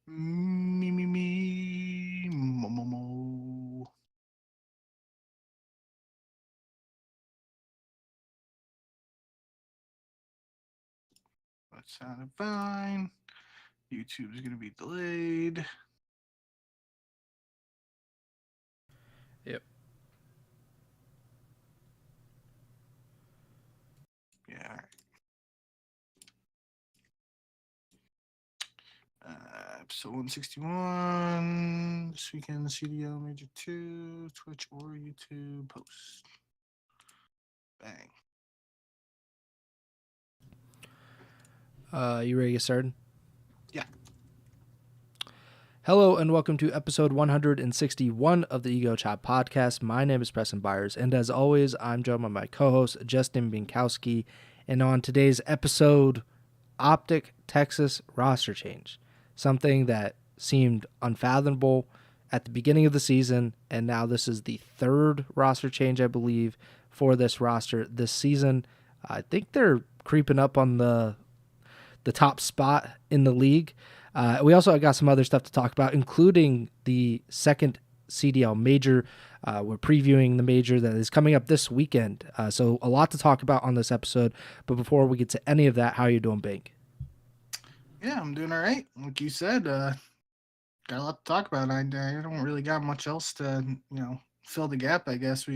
Me, me, me, mo, mo, mo. That sounded fine. YouTube is going to be delayed. Yep. Yeah. Episode 161. This weekend, CDL Major 2, Twitch or YouTube post. Bang. You ready to get started? Yeah. Hello and welcome to episode 161 of the Ego Chall Podcast. My name is Preston Byers, and as always, I'm joined by my co-host Justin Binkowski. And on today's episode, OpTic Texas roster change, something that seemed unfathomable at the beginning of the season, and now this is the third roster change, I believe, for this roster this season. I think they're creeping up on the top spot in the league. We also got some other stuff to talk about, including the second CDL major. We're previewing the major that is coming up this weekend. So a lot to talk about on this episode. But before we get to any of that, how are you doing, Bink? Yeah, I'm doing all right. Like you said, got a lot to talk about. I don't really got much else to, fill the gap. I guess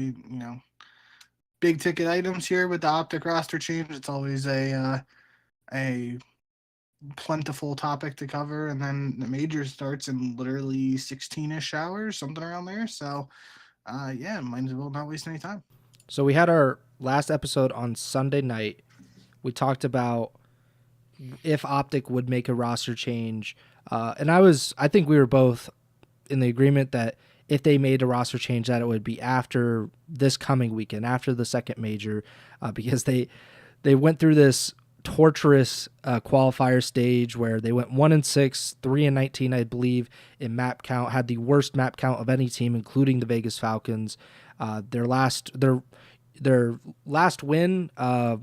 big ticket items here with the OpTic roster change. It's always a plentiful topic to cover, and then the major starts in literally 16ish hours, something around there. So, yeah, might as well not waste any time. So we had our last episode on Sunday night. We talked about if OpTic would make a roster change. And I think we were both in the agreement that if they made a roster change, that it would be after this coming weekend, after the second major, because they went through this torturous qualifier stage where they went 1-6, 3-19, I believe, in map count, had the worst map count of any team, including the Vegas Falcons. Their last win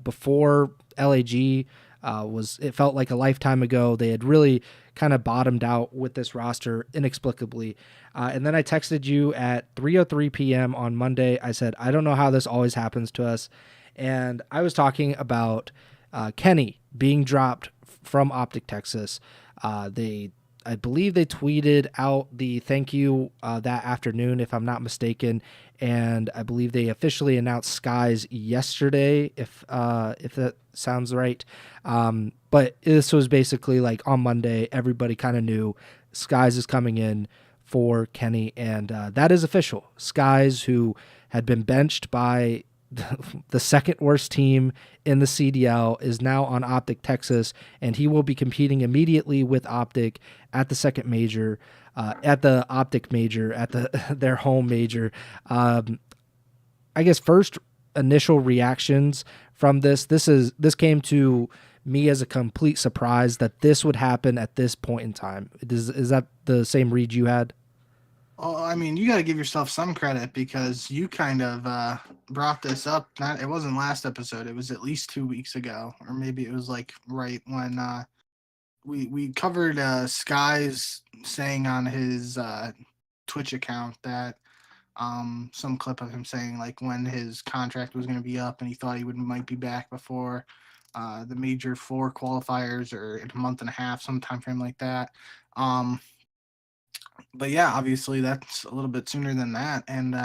before LAG it felt like a lifetime ago. They had really kind of bottomed out with this roster inexplicably. And then I texted you at 3:03 p.m. on Monday. I said, I don't know how this always happens to us. And I was talking about Kenny being dropped from OpTic Texas. I believe they tweeted out the thank you that afternoon, if I'm not mistaken, and I believe they officially announced Skyz yesterday, if that sounds right. But this was basically like on Monday, everybody kind of knew Skyz is coming in for Kenny, and that is official. Skyz, who had been benched by the second worst team in the CDL, is now on OpTic Texas, and he will be competing immediately with OpTic at the second major, at the OpTic major, at their home major. I guess first initial reactions from this came to me as a complete surprise that this would happen at this point in time. Is that the same read you had? Well, I mean, you got to give yourself some credit because you kind of brought this up. Not it wasn't last episode. It was at least 2 weeks ago, or maybe it was like right when we covered Sky's saying on his Twitch account that some clip of him saying like when his contract was going to be up and he thought he might be back before the major four qualifiers or in a month and a half, some time frame like that. Um, but yeah, obviously that's a little bit sooner than that, and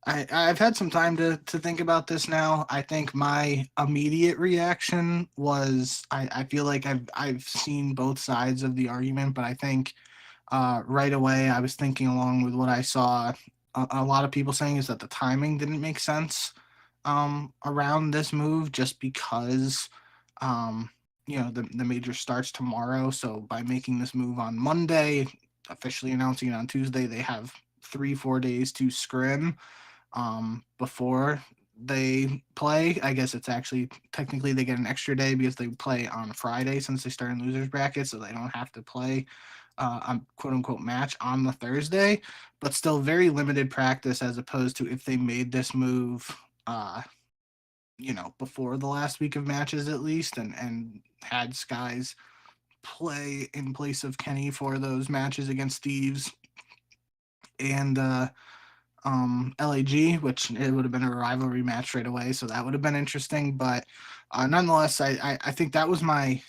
I've had some time to think about this now. I think my immediate reaction was I feel like I've seen both sides of the argument, but I think right away I was thinking along with what I saw a lot of people saying is that the timing didn't make sense around this move just because um, the major starts tomorrow. So by making this move on Monday, officially announcing it on Tuesday, they have 3-4 days to scrim before they play. I guess it's actually technically they get an extra day because they play on Friday since they start in losers bracket, so they don't have to play a quote unquote match on the Thursday, but still very limited practice as opposed to if they made this move before the last week of matches at least and had Skyz play in place of Kenny for those matches against Thieves and LAG, which it would have been a rivalry match right away, so that would have been interesting. But nonetheless, I think that was my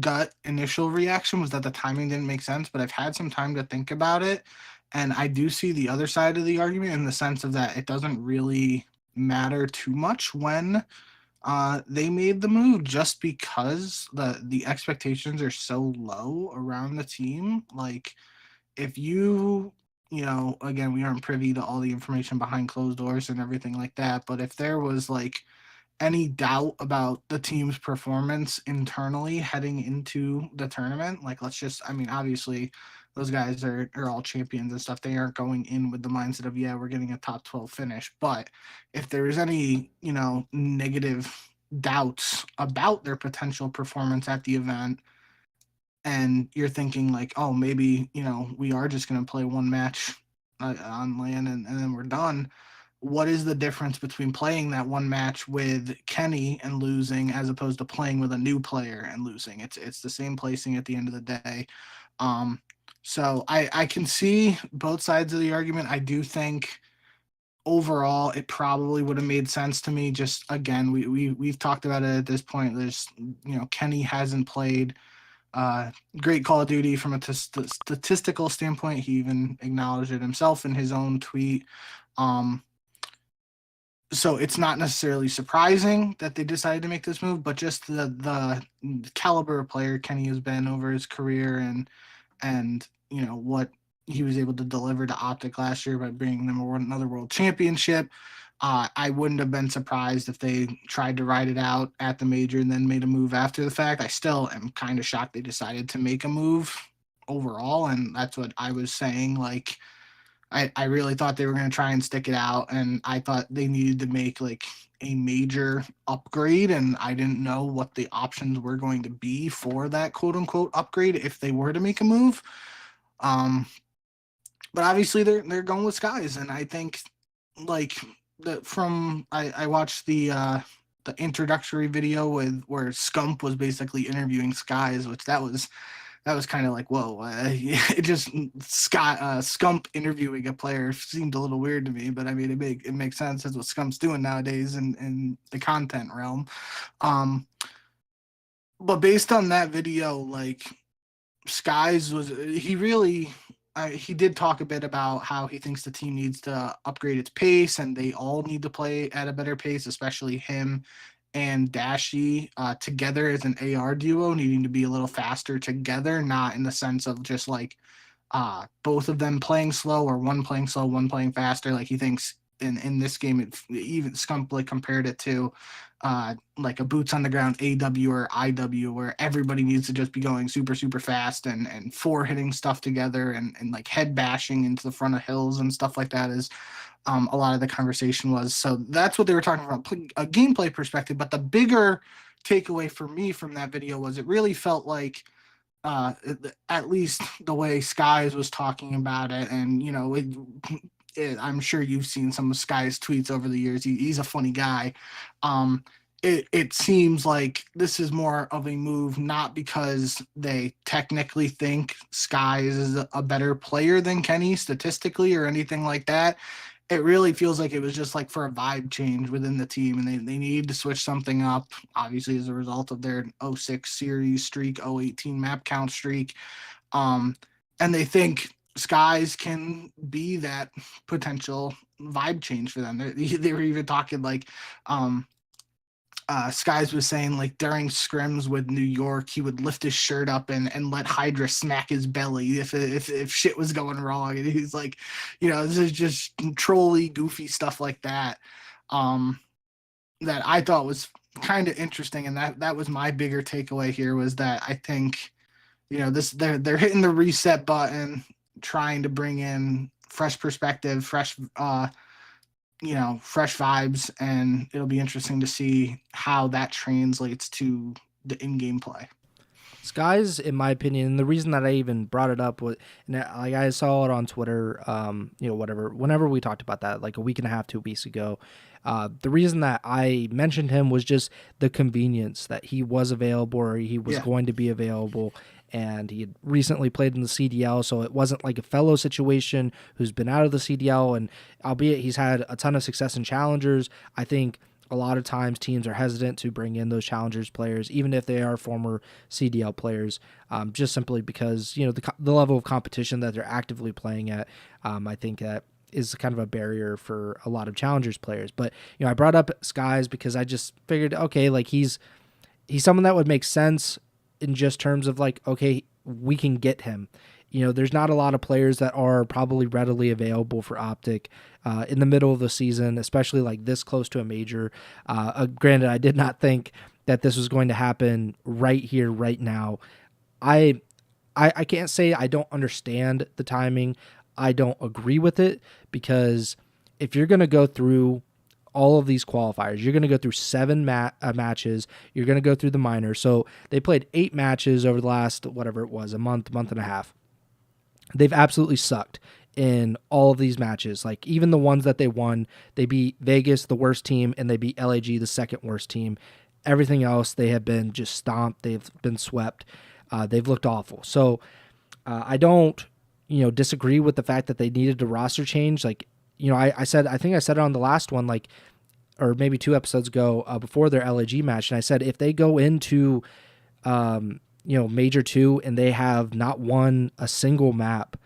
gut initial reaction, was that the timing didn't make sense, but I've had some time to think about it, and I do see the other side of the argument in the sense of that it doesn't really matter too much when they made the move, just because the expectations are so low around the team. Like, if again, we aren't privy to all the information behind closed doors and everything like that, but if there was like any doubt about the team's performance internally heading into the tournament, like, I mean, obviously those guys are all champions and stuff. They aren't going in with the mindset of, yeah, we're getting a top 12 finish. But if there is any, negative doubts about their potential performance at the event, and you're thinking like, oh, maybe, we are just going to play one match on LAN and then we're done. What is the difference between playing that one match with Kenny and losing as opposed to playing with a new player and losing? It's the same placing at the end of the day. So I can see both sides of the argument. I do think overall it probably would have made sense to me. Just again, we've talked about it at this point. There's, Kenny hasn't played great Call of Duty from a statistical standpoint. He even acknowledged it himself in his own tweet. So it's not necessarily surprising that they decided to make this move, but just the caliber of player Kenny has been over his career, and what he was able to deliver to OpTic last year by bringing them another world championship. I wouldn't have been surprised if they tried to ride it out at the major and then made a move after the fact. I still am kind of shocked they decided to make a move overall, and that's what I was saying. Like, I really thought they were going to try and stick it out, and I thought they needed to make like a major upgrade, and I didn't know what the options were going to be for that quote unquote upgrade if they were to make a move. But obviously they're going with Skyz, and I think like I watched the introductory video where Scump was basically interviewing Skyz, which that was kind of like, whoa, it just Scump interviewing a player seemed a little weird to me, but I mean, it makes sense. That's what Scump's doing nowadays in the content realm. But based on that video, like, Skyz he did talk a bit about how he thinks the team needs to upgrade its pace, and they all need to play at a better pace, especially him and Dashy together as an AR duo, needing to be a little faster together, not in the sense of just like both of them playing slow or one playing slow, one playing faster. Like, he thinks in this game, even Scump like compared it to like a boots on the ground AW or IW, where everybody needs to just be going super, super fast and four hitting stuff together and like head bashing into the front of hills and stuff like that is a lot of the conversation was. So that's what they were talking about, a gameplay perspective. But the bigger takeaway for me from that video was it really felt like at least the way Skyz was talking about it, and I'm sure you've seen some of Sky's tweets over the years. He's a funny guy. It seems like this is more of a move not because they technically think Skyz is a better player than Kenny statistically or anything like that. It really feels like it was just like for a vibe change within the team, and they needed to switch something up, obviously as a result of their 06 series streak, 018 map count streak. And they think Skyz can be that potential vibe change for them. They were even talking like Skyz was saying like during scrims with New York, he would lift his shirt up and let Hydra smack his belly if shit was going wrong. And he's like, this is just trolly, goofy stuff like that. That I thought was kind of interesting, and that was my bigger takeaway here, was that I think, they're hitting the reset button, trying to bring in fresh perspective, fresh vibes, and it'll be interesting to see how that translates to the in-game play. Skyz, in my opinion, the reason that I even brought it up was, like, I saw it on Twitter, whenever we talked about that, like a week and a half, 2 weeks ago. The reason that I mentioned him was just the convenience that he was available, or he was going to be available. and he had recently played in the CDL, so it wasn't like a fellow situation who's been out of the CDL, and albeit he's had a ton of success in challengers, I think a lot of times teams are hesitant to bring in those challengers players, even if they are former CDL players, just simply because, the level of competition that they're actively playing at, I think that is kind of a barrier for a lot of challengers players. But, I brought up Skyz because I just figured, okay, like he's someone that would make sense in just terms of like, okay, we can get him. There's not a lot of players that are probably readily available for OpTic in the middle of the season, especially like this close to a major. Granted, I did not think that this was going to happen right here, right now. I can't say I don't understand the timing. I don't agree with it, because if you're going to go through all of these qualifiers, you're going to go through 7 matches, you're going to go through the minor. So they played 8 matches over the last, whatever it was, a month and a half. They've absolutely sucked in all of these matches. Like, even the ones that they won, they beat Vegas, the worst team, and they beat LAG, the second worst team. Everything else, they have been just stomped. They've been swept. They've looked awful. So I don't, disagree with the fact that they needed a roster change. Like, I think I said it on the last one, like, or maybe 2 episodes ago, before their LAG match, and I said if they go into Major 2 and they have not won a single map,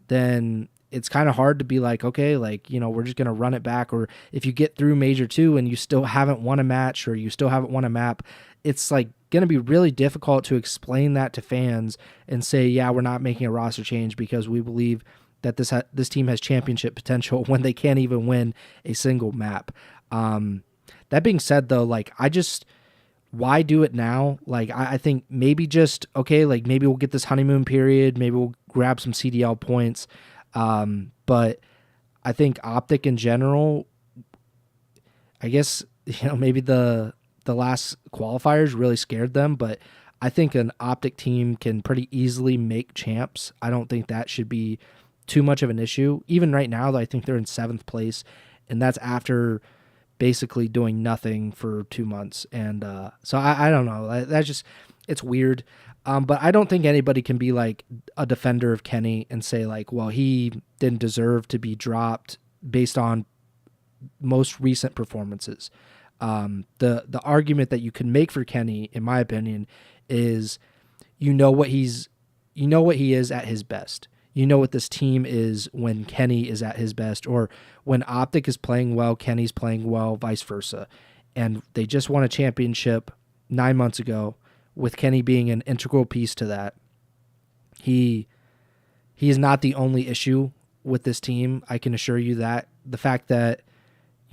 then it's kind of hard to be like, okay, like, we're just going to run it back. Or if you get through Major 2 and you still haven't won a match, or you still haven't won a map, it's like going to be really difficult to explain that to fans and say, yeah, we're not making a roster change because we believe that this team has championship potential, when they can't even win a single map. That being said, though, like, why do it now? Like, I think maybe just, okay, like, maybe we'll get this honeymoon period, maybe we'll grab some CDL points. But I think OpTic in general, I guess, maybe the last qualifiers really scared them, but I think an OpTic team can pretty easily make champs. I don't think that should be too much of an issue. Even right now, though, I think they're in 7th place, and that's after basically doing nothing for 2 months. And so I don't know. That's just, it's weird. But I don't think anybody can be like a defender of Kenny and say like, well, he didn't deserve to be dropped based on most recent performances. The argument that you can make for Kenny, in my opinion, is what he is at his best. What this team is when Kenny is at his best, or when OpTic is playing well, Kenny's playing well, vice versa. And they just won a championship 9 months ago, with Kenny being an integral piece to that. He is not the only issue with this team. I can assure you that. The fact that,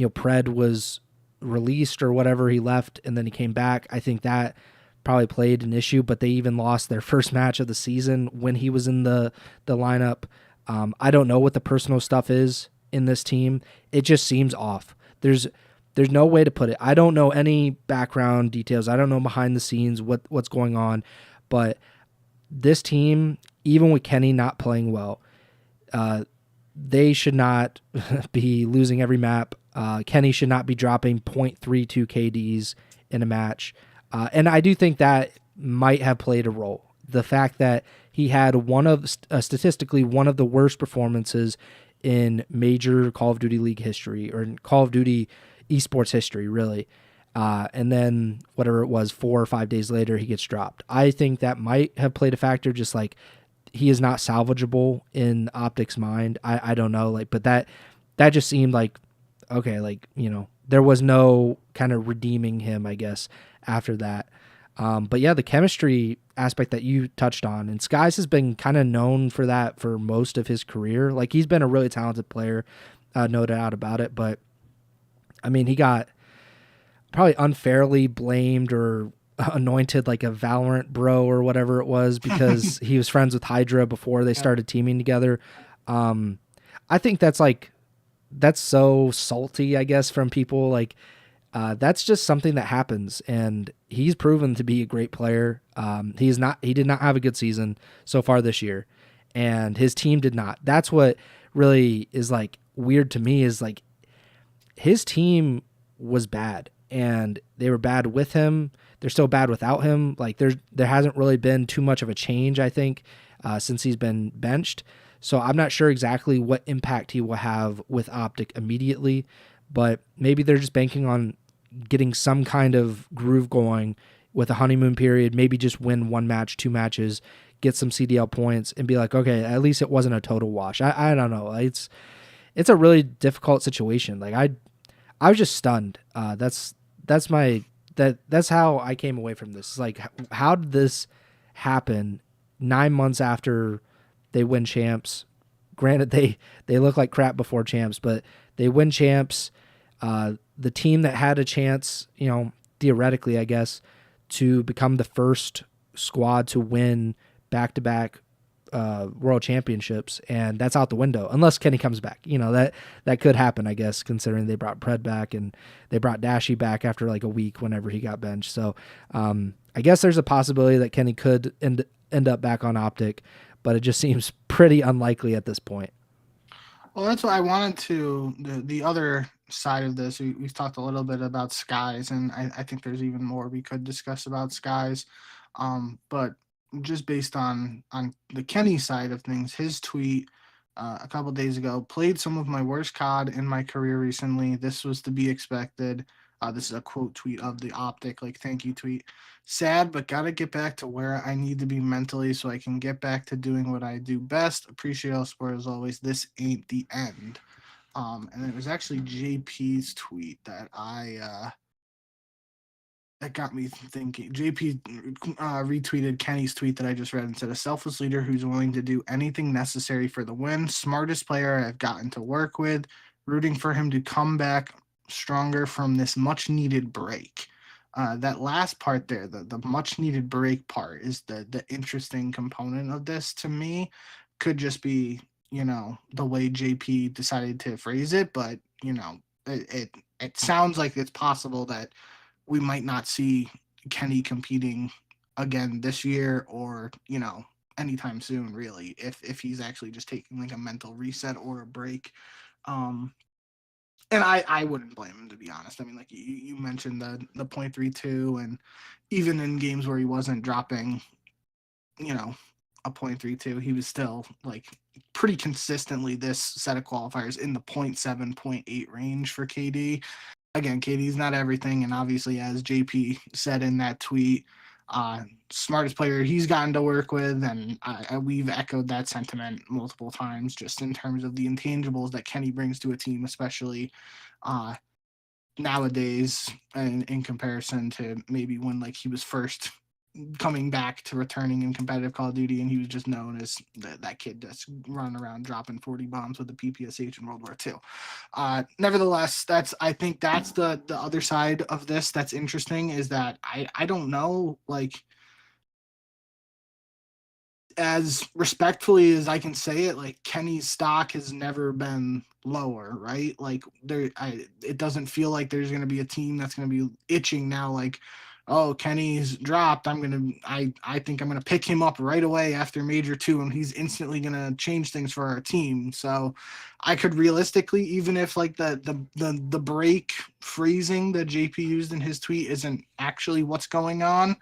Pred was released or whatever, he left and then he came back, I think that probably played an issue, but they even lost their first match of the season when he was in the lineup. I don't know what the personal stuff is in this team. It just seems off. There's no way to put it. I don't know any background details. I don't know behind the scenes what's going on, but this team, even with Kenny not playing well, they should not be losing every map. Kenny should not be dropping 0.32 KDs in a match. And I do think that might have played a role. The fact that he had statistically one of the worst performances in major Call of Duty League history, or in Call of Duty esports history, really. And then whatever it was, 4 or 5 days later, he gets dropped. I think that might have played a factor, just like he is not salvageable in OpTic's mind. I don't know, like, but that just seemed like, okay, like, there was no kind of redeeming him, I guess, after that. But yeah, the chemistry aspect that you touched on, and Skyz has been kind of known for that for most of his career. Like, he's been a really talented player, no doubt about it. But I mean, he got probably unfairly blamed or anointed like a Valorant bro or whatever it was, because he was friends with Hydra before they started teaming together. I think that's so salty, I guess, from people. Like, that's just something that happens, and he's proven to be a great player. He did not have a good season so far this year, and his team did not. That's what really is like weird to me, is like his team was bad, and they were bad with him. they're still bad without him. Like there hasn't really been too much of a change, I think, since he's been benched. So I'm not sure exactly what impact he will have with OpTic immediately, but maybe they're just banking on getting some kind of groove going with a honeymoon period, maybe just win 1 match, 2 matches, get some CDL points, and be like, okay, at least it wasn't a total wash. I don't know. It's a really difficult situation. Like I was just stunned. That's how I came away from this. It's like, how did this happen 9 months after they win champs? Granted, they look like crap before champs, but they win champs. The team that had a chance, theoretically, I guess, to become the first squad to win back-to-back world championships, and that's out the window unless Kenny comes back. That could happen, I guess, considering they brought Pred back and they brought Dashy back after like a week whenever he got benched. So I guess there's a possibility that Kenny could end up back on OpTic, but it just seems pretty unlikely at this point. Well, that's what I wanted to. The other side of this, we've talked a little bit about Skyz, and I think there's even more we could discuss about Skyz. But just based on the Kenny side of things, his tweet a couple days ago, played some of my worst COD in my career recently. This was to be expected. This is a quote tweet of the OpTic, thank you tweet. Sad, but got to get back to where I need to be mentally so I can get back to doing what I do best. Appreciate all support as always. This ain't the end. And it was actually JP's tweet that that got me thinking. JP retweeted Kenny's tweet that I just read and said, a selfless leader who's willing to do anything necessary for the win. Smartest player I've gotten to work with. Rooting for him to come back stronger from this much needed break. That last part there, the much needed break part, is the interesting component of this to me. Could just be, the way JP decided to phrase it, but it sounds like it's possible that we might not see Kenny competing again this year or, anytime soon, really, if he's actually just taking like a mental reset or a break. And I wouldn't blame him, to be honest. I mean, like you mentioned the 0.32, and even in games where he wasn't dropping, a 0.32, he was still like pretty consistently this set of qualifiers in the 0.7, 0.8 range for KD. Again, KD's not everything, and obviously, as JP said in that tweet, smartest player he's gotten to work with, and we've echoed that sentiment multiple times, just in terms of the intangibles that Kenny brings to a team, especially nowadays, and in comparison to maybe when he was first coming back to returning in competitive Call of Duty, and he was just known as that kid that's running around dropping 40 bombs with the PPSH in World War II. Nevertheless, I think that's the other side of this that's interesting, is that I don't know, as respectfully as I can say it, Kenny's stock has never been lower, right? It doesn't feel like there's going to be a team that's going to be itching now, oh, Kenny's dropped. I think I'm going to pick him up right away after Major 2, and he's instantly going to change things for our team. So I could realistically, even if the break phrasing that JP used in his tweet isn't actually what's going on,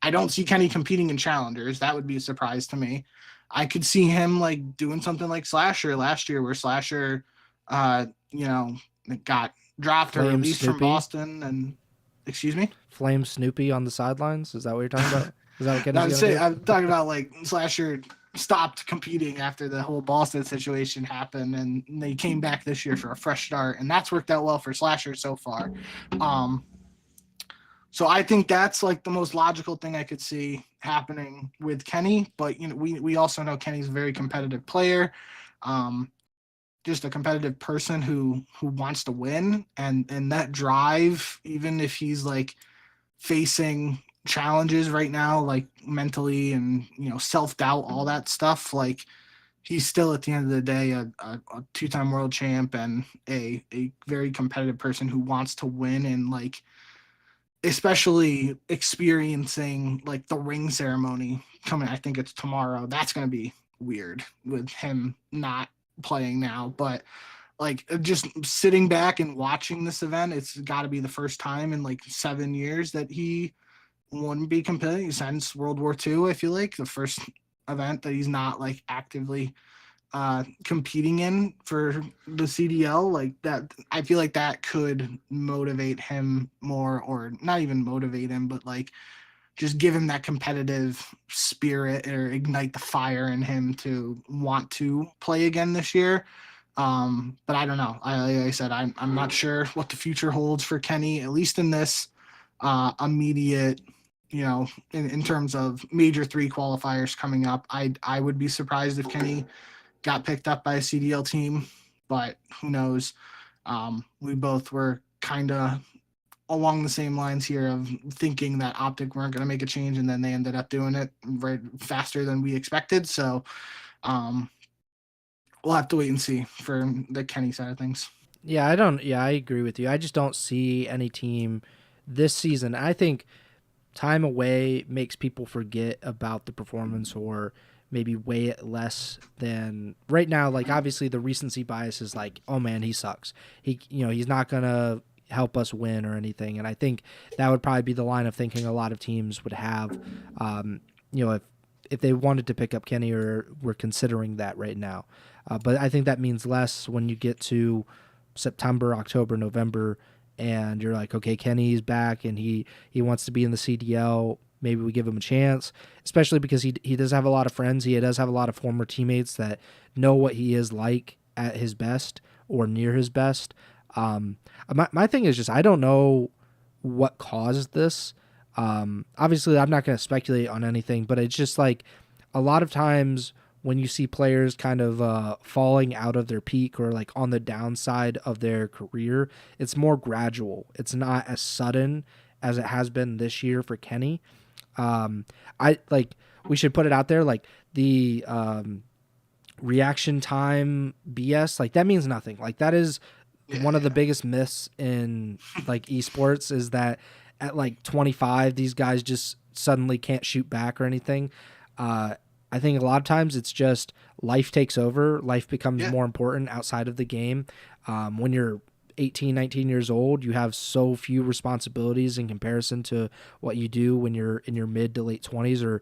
I don't see Kenny competing in challengers. That would be a surprise to me. I could see him doing something like Slasher last year, where Slasher, got dropped Flame or released Snoopy. from Boston, and excuse me. Flame Snoopy on the sidelines. Is that what you're talking about? Is that what Kenny's no, I'm talking about Slasher stopped competing after the whole Boston situation happened, and they came back this year for a fresh start, and that's worked out well for Slasher so far. So I think that's the most logical thing I could see happening with Kenny. But we also know Kenny's a very competitive player, just a competitive person who wants to win, and that drive, even if he's facing challenges right now, mentally and self-doubt, all that stuff, he's still at the end of the day a two-time world champ and a very competitive person who wants to win, and especially experiencing the ring ceremony coming. I think it's tomorrow. That's going to be weird with him not playing now, but just sitting back and watching this event, it's got to be the first time in 7 years that he wouldn't be competing since World War II. I feel like the first event that he's not like actively competing in for the CDL, like that. I feel like that could motivate him more, or not even motivate him, but like just give him that competitive spirit or ignite the fire in him to want to play again this year. But I don't know. Like I said, I'm not sure what the future holds for Kenny, at least in this immediate, in terms of major three qualifiers coming up. I would be surprised if Kenny got picked up by a CDL team, but who knows? We both were kind of along the same lines here of thinking that OpTic weren't going to make a change, and then they ended up doing it right faster than we expected. So um, we'll have to wait and see for the Kenny side of things. Yeah, I agree with you. I just don't see any team this season. I think time away makes people forget about the performance or maybe weigh it less than right now. Like obviously the recency bias is like, oh man, he sucks. He's not gonna help us win or anything. And I think that would probably be the line of thinking a lot of teams would have. If they wanted to pick up Kenny or were considering that right now. But I think that means less when you get to September, October, November, and you're like, okay, Kenny's back and he wants to be in the CDL. Maybe we give him a chance, especially because he does have a lot of friends. He does have a lot of former teammates that know what he is like at his best or near his best. My thing is just I don't know what caused this. Obviously, I'm not going to speculate on anything, but it's just like a lot of times when you see players kind of falling out of their peak or like on the downside of their career, it's more gradual. It's not as sudden as it has been this year for Kenny. I like we should put it out there like the reaction time BS, like that means nothing. Like that is one of the biggest myths in like esports is that at like 25 these guys just suddenly can't shoot back or anything. I think a lot of times it's just life takes over. Life becomes more important outside of the game. When you're 18, 19 years old, you have so few responsibilities in comparison to what you do when you're in your mid to late 20s or,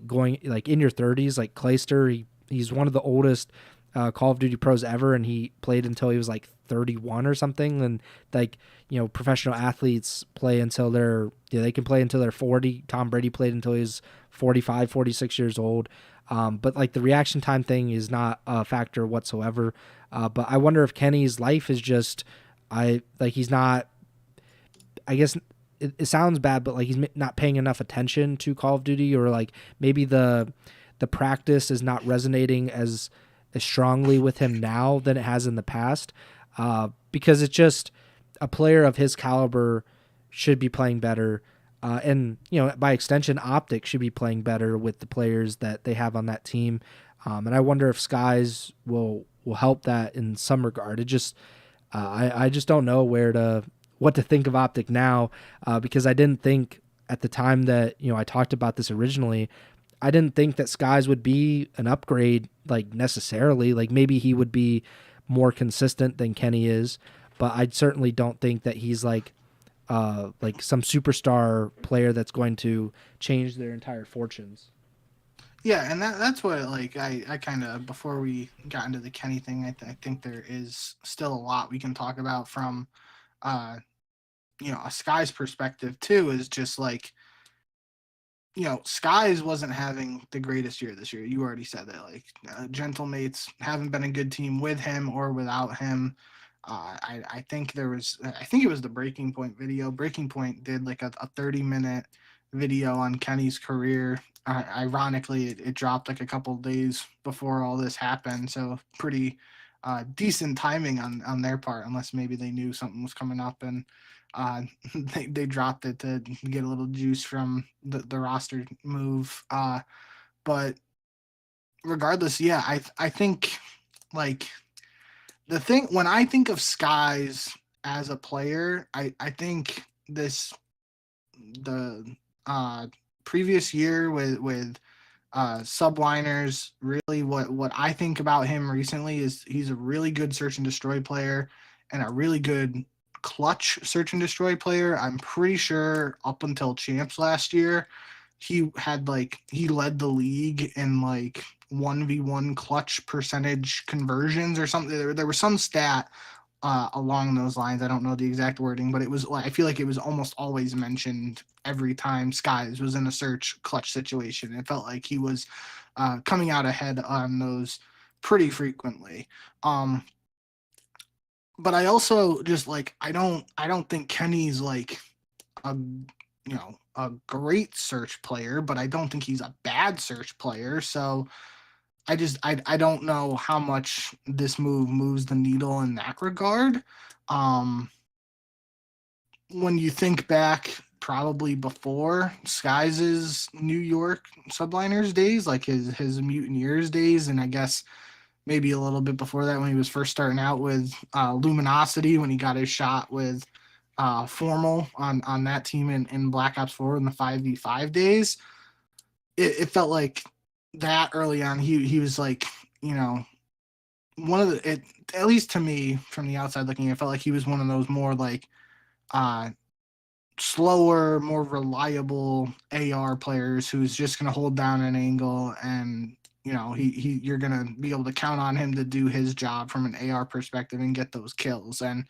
going like in your 30s, like Clayster, he's one of the oldest Call of Duty pros ever, and he played until he was like 31 or something. And like, professional athletes play until they can play until they're 40. Tom Brady played until he was 45, 46 years old. But like the reaction time thing is not a factor whatsoever. But I wonder if Kenny's life is just, he's not, I guess it sounds bad, but like he's not paying enough attention to Call of Duty, or like maybe the practice is not resonating as strongly with him now than it has in the past. Because it's just a player of his caliber should be playing better. And, by extension, OpTic should be playing better with the players that they have on that team. And I wonder if Skyz will help that in some regard. It just, I just don't know what to think of OpTic now, because I didn't think at the time that, I talked about this originally, I didn't think that Skyz would be an upgrade, like necessarily. Like maybe he would be more consistent than Kenny is, but I certainly don't think that he's like some superstar player that's going to change their entire fortunes. Yeah, and that's what like I kind of before we got into the Kenny thing, I think there is still a lot we can talk about from a Sky's perspective too. Is just like Skyz wasn't having the greatest year this year. You already said that. Like, Gentlemates haven't been a good team with him or without him. I think it was the Breaking Point video. Breaking Point did like a 30-minute video on Kenny's career. Ironically, it dropped like a couple of days before all this happened. So pretty decent timing on their part, unless maybe they knew something was coming up and they dropped it to get a little juice from the roster move. But regardless, yeah, I think like the thing when I think of Skyz as a player, I think the previous year with subliners, really what I think about him recently is he's a really good search and destroy player and a really good clutch search and destroy player. I'm pretty sure up until champs last year, he led the league in like 1v1 clutch percentage conversions or something. There was some stat along those lines. I don't know the exact wording, but it was, I feel like it was almost always mentioned every time Skyz was in a search clutch situation. It felt like he was coming out ahead on those pretty frequently. But I also just like, I don't think Kenny's like a a great search player, but I don't think he's a bad search player. So I don't know how much this move moves the needle in that regard. When you think back, probably before Skyz's New York Subliners days, like his Mutineers days, and I guess maybe a little bit before that when he was first starting out with Luminosity, when he got his shot with Formal on that team in Black Ops 4 in the 5v5 days. It felt like that early on, he was like, one of the, at least to me from the outside looking, it felt like he was one of those more like slower, more reliable AR players who's just going to hold down an angle, and you're going to be able to count on him to do his job from an AR perspective and get those kills. And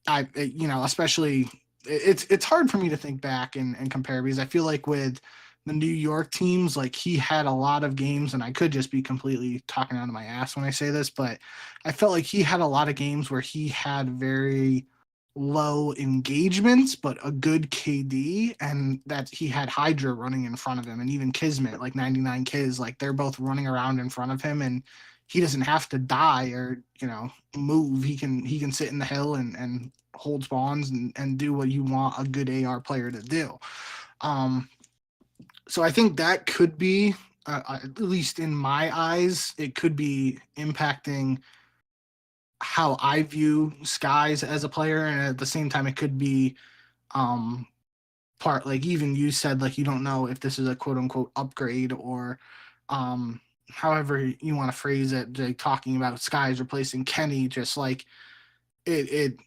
especially it's hard for me to think back and compare, because I feel like with the New York teams, like he had a lot of games, and I could just be completely talking out of my ass when I say this, but I felt like he had a lot of games where he had very low engagements, but a good KD, and that he had Hydra running in front of him, and even Kismet, like 99 Kiz, like they're both running around in front of him, and he doesn't have to die or move. He can sit in the hill and hold spawns and do what you want a good AR player to do. So I think that could be, at least in my eyes, it could be impacting how I view Skyz as a player, and at the same time, it could be part, like even you said, like you don't know if this is a quote unquote upgrade or however you want to phrase it, like talking about Skyz replacing Kenny, just like it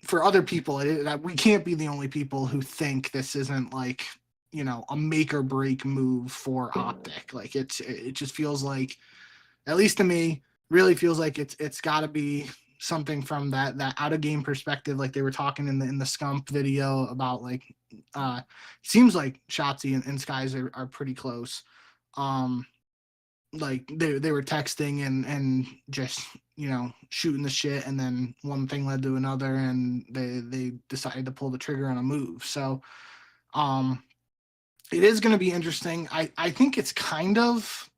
for other people, we can't be the only people who think this isn't like a make or break move for OpTic. Like it just feels like, at least to me, really feels like it's got to be something from that out of game perspective, like they were talking in the Scump video about, like seems like Shotzi and Skyz are pretty close. Like they were texting and just shooting the shit, and then one thing led to another, and they decided to pull the trigger on a move. So it is going to be interesting. I think it's kind of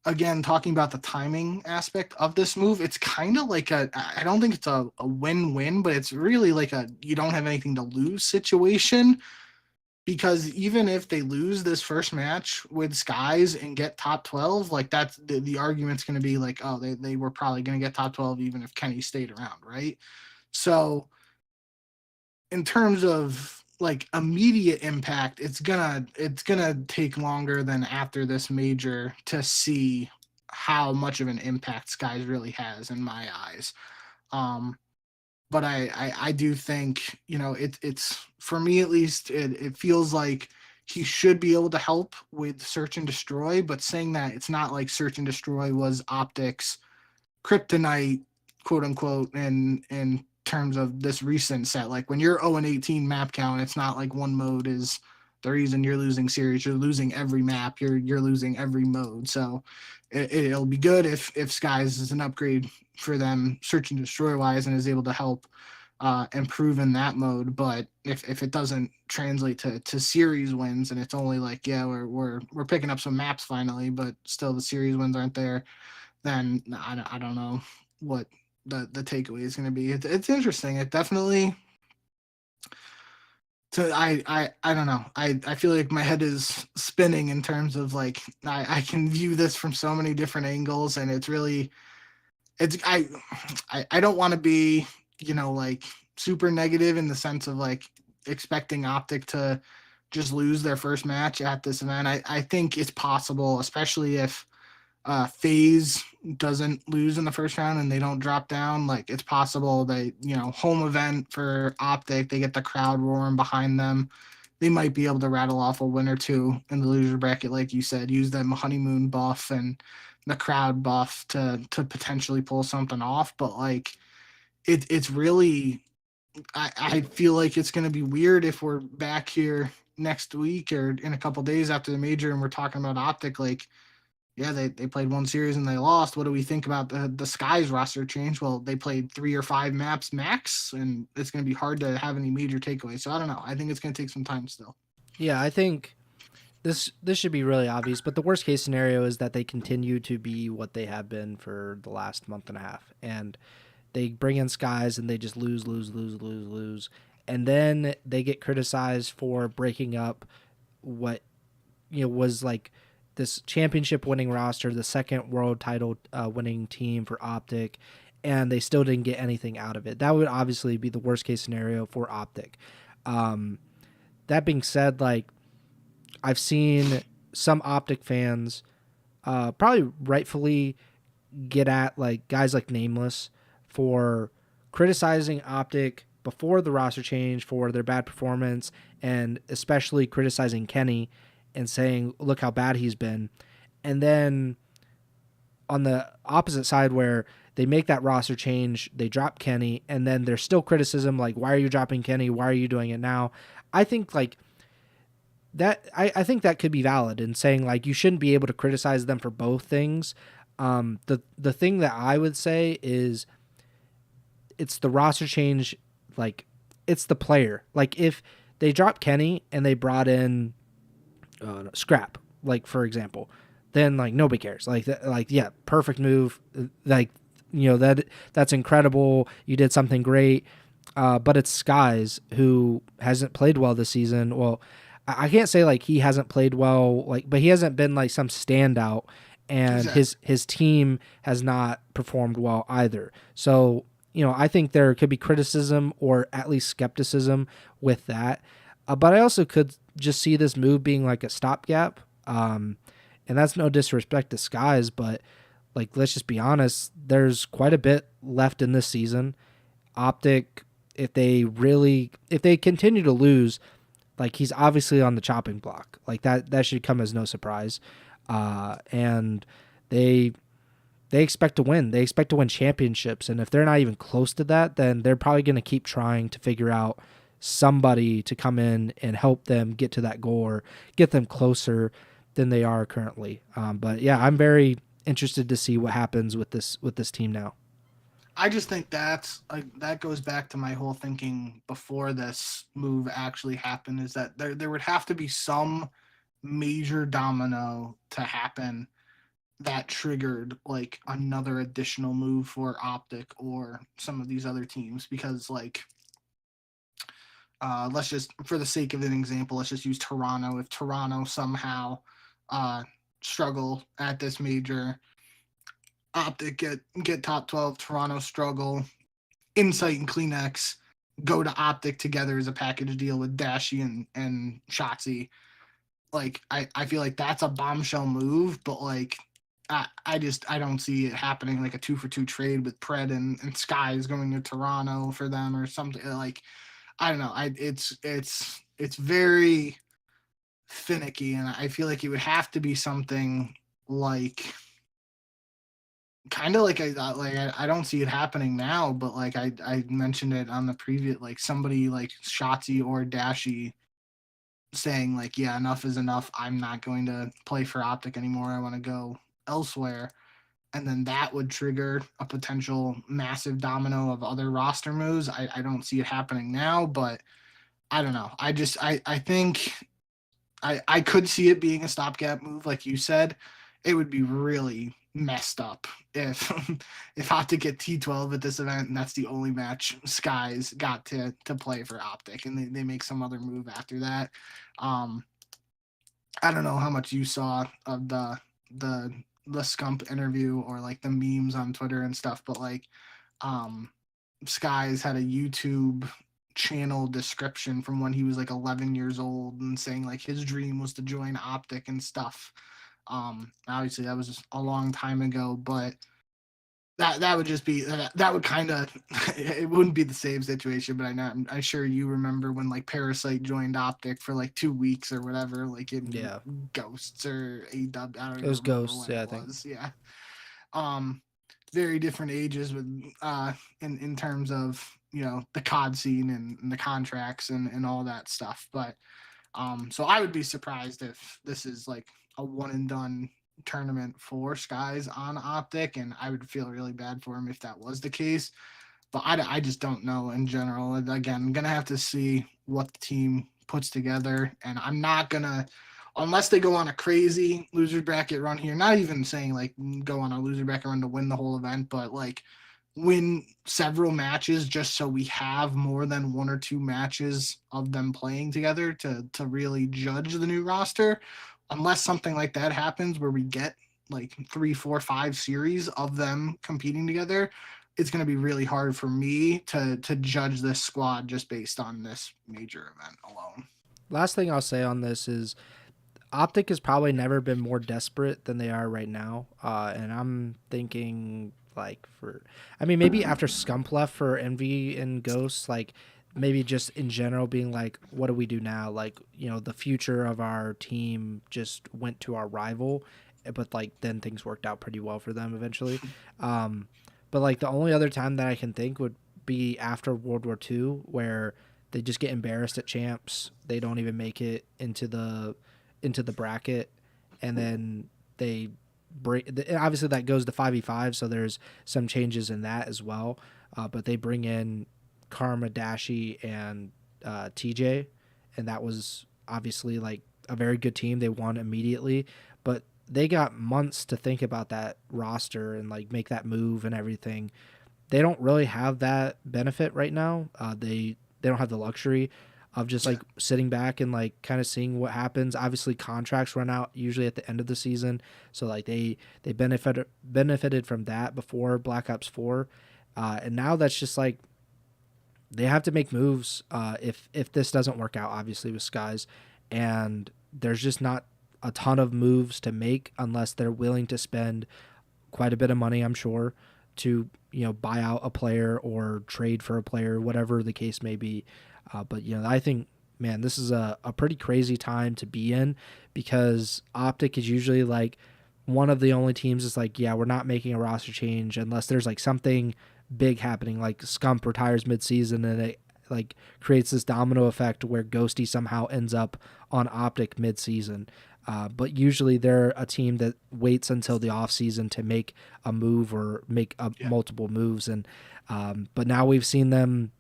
again, talking about the timing aspect of this move, it's kind of like I don't think it's a win-win, but it's really like a you don't have anything to lose situation, because even if they lose this first match with Skyz and get top 12, like that's the argument's going to be like, oh, they were probably going to get top 12 even if Kenny stayed around, right? So in terms of like immediate impact, it's gonna take longer than after this major to see how much of an impact Skyz really has in my eyes. But I do think it's for me at least, it feels like he should be able to help with search and destroy, but saying that, it's not like search and destroy was OpTic's kryptonite, quote unquote, and terms of this recent set. Like when you're 0-18 map count, it's not like one mode is the reason you're losing series. You're losing every map. You're losing every mode. So it'll be good if Skyz is an upgrade for them search and destroy wise and is able to help improve in that mode. But if it doesn't translate to series wins, and it's only like, yeah, we're picking up some maps finally, but still the series wins aren't there, then I don't know what the takeaway is going to be. It's interesting. It definitely, I don't know. I feel like my head is spinning in terms of like I can view this from so many different angles, and it's really, I don't want to be like super negative in the sense of like expecting OpTic to just lose their first match at this event. I think it's possible, especially if FaZe doesn't lose in the first round and they don't drop down, like it's possible they, home event for OpTic, they get the crowd roaring behind them. They might be able to rattle off a win or two in the loser bracket, like you said, use them honeymoon buff and the crowd buff to potentially pull something off. But like it's really, I feel like it's going to be weird if we're back here next week or in a couple days after the major and we're talking about OpTic. Like, yeah, they played one series and they lost. What do we think about the Skyz roster change? Well, they played 3 or 5 maps max, and it's going to be hard to have any major takeaways. So I don't know. I think it's going to take some time still. Yeah, I think this should be really obvious, but the worst case scenario is that they continue to be what they have been for the last month and a half, and they bring in Skyz and they just lose, and then they get criticized for breaking up what was like this championship winning roster, the second world title winning team for OpTic, and they still didn't get anything out of it. That would obviously be the worst case scenario for OpTic. That being said, like I've seen some OpTic fans probably rightfully get at like guys like Nameless for criticizing OpTic before the roster change for their bad performance, and especially criticizing Kenny and saying, look how bad he's been. And then on the opposite side where they make that roster change, they drop Kenny, and then there's still criticism like, why are you dropping Kenny? Why are you doing it now? I think like that, I think that could be valid in saying like you shouldn't be able to criticize them for both things. The thing that I would say is it's the roster change, like it's the player. Like if they dropped Kenny and they brought in Scrap, like for example, then like nobody cares. Like yeah, perfect move. Like that's incredible. You did something great. But it's Skyz who hasn't played well this season. Well, I can't say like he hasn't played well, like, but he hasn't been like some standout, and Exactly. his team has not performed well either. So I think there could be criticism or at least skepticism with that. But I also could just see this move being like a stopgap. And that's no disrespect to Skyz, but like, let's just be honest, there's quite a bit left in this season. OpTic, if they continue to lose, like he's obviously on the chopping block. Like that should come as no surprise. And they expect to win. They expect to win championships. And if they're not even close to that, then they're probably going to keep trying to figure out somebody to come in and help them get to that goal or get them closer than they are currently. But yeah, I'm very interested to see what happens with this team now. I just think that's that goes back to my whole thinking before this move actually happened, is that there would have to be some major domino to happen that triggered like another additional move for OpTic or some of these other teams, because like let's just, for the sake of an example, let's just use Toronto. If Toronto somehow struggle at this major, OpTic get top 12, Toronto struggle, Insight and Kleenex go to OpTic together as a package deal with Dashi and Shotzi. Like I feel like that's a bombshell move, but like I don't see it happening, like a 2-for-2 trade with Pred and Skyz going to Toronto for them or something. Like I don't know. It's very finicky, and I feel like it would have to be something like kind of like I don't see it happening now, but like I mentioned it on the previous, like somebody like Shotzi or Dashi saying like, yeah, enough is enough. I'm not going to play for OpTic anymore. I want to go elsewhere. And then that would trigger a potential massive domino of other roster moves. I don't see it happening now, but I don't know. I think I could see it being a stopgap move, like you said. It would be really messed up if if OpTic get T12 at this event and that's the only match Skyz got to play for OpTic, and they make some other move after that. I don't know how much you saw of the Scump interview or like the memes on Twitter and stuff, but like Skyz had a YouTube channel description from when he was like 11 years old and saying like his dream was to join OpTic and stuff. Obviously that was just a long time ago, but that would just be that would kind of it wouldn't be the same situation, but I'm sure you remember when like Parasite joined OpTic for like 2 weeks or whatever, like in Yeah, Ghosts or AW. I don't it even was remember Ghosts. when Yeah, I it think. was. Yeah. Um, very different ages with in terms of the COD scene and the contracts and all that stuff, but so I would be surprised if this is like a one and done tournament for Skyz on OpTic, and I would feel really bad for him if that was the case. But I just don't know in general. And again, I'm gonna have to see what the team puts together, and I'm not gonna unless they go on a crazy loser bracket run here. Not even saying like go on a loser bracket run to win the whole event, but like win several matches just so we have more than one or two matches of them playing together to really judge the new roster. Unless something like that happens where we get like 3, 4, 5 series of them competing together, it's going to be really hard for me to judge this squad just based on this major event alone. Last thing I'll say on this is OpTic has probably never been more desperate than they are right now. And I'm thinking like maybe after Scump left for Envy and Ghosts, like maybe just in general being like, what do we do now? Like, the future of our team just went to our rival, but like then things worked out pretty well for them eventually. But like the only other time that I can think would be after World War II, where they just get embarrassed at champs. They don't even make it into the bracket, and then they break. Obviously, that goes to 5v5, so there's some changes in that as well. But they bring in Karma, Dashi, and TJ, and that was obviously like a very good team. They won immediately, but they got months to think about that roster and like make that move and everything. They don't really have that benefit right now. They don't have the luxury of just like sitting back and like kind of seeing what happens. Obviously, contracts run out usually at the end of the season, so like they benefited from that before Black Ops 4, and now that's just like they have to make moves if this doesn't work out. Obviously with Skyz, and there's just not a ton of moves to make unless they're willing to spend quite a bit of money, I'm sure, to buy out a player or trade for a player, whatever the case may be. But I think, man, this is a pretty crazy time to be in, because OpTic is usually like one of the only teams that's like, yeah, we're not making a roster change unless there's like something big happening, like Scump retires midseason and it like creates this domino effect where Ghosty somehow ends up on OpTic midseason. But usually they're a team that waits until the off season to make a move or make multiple moves. And but now we've seen them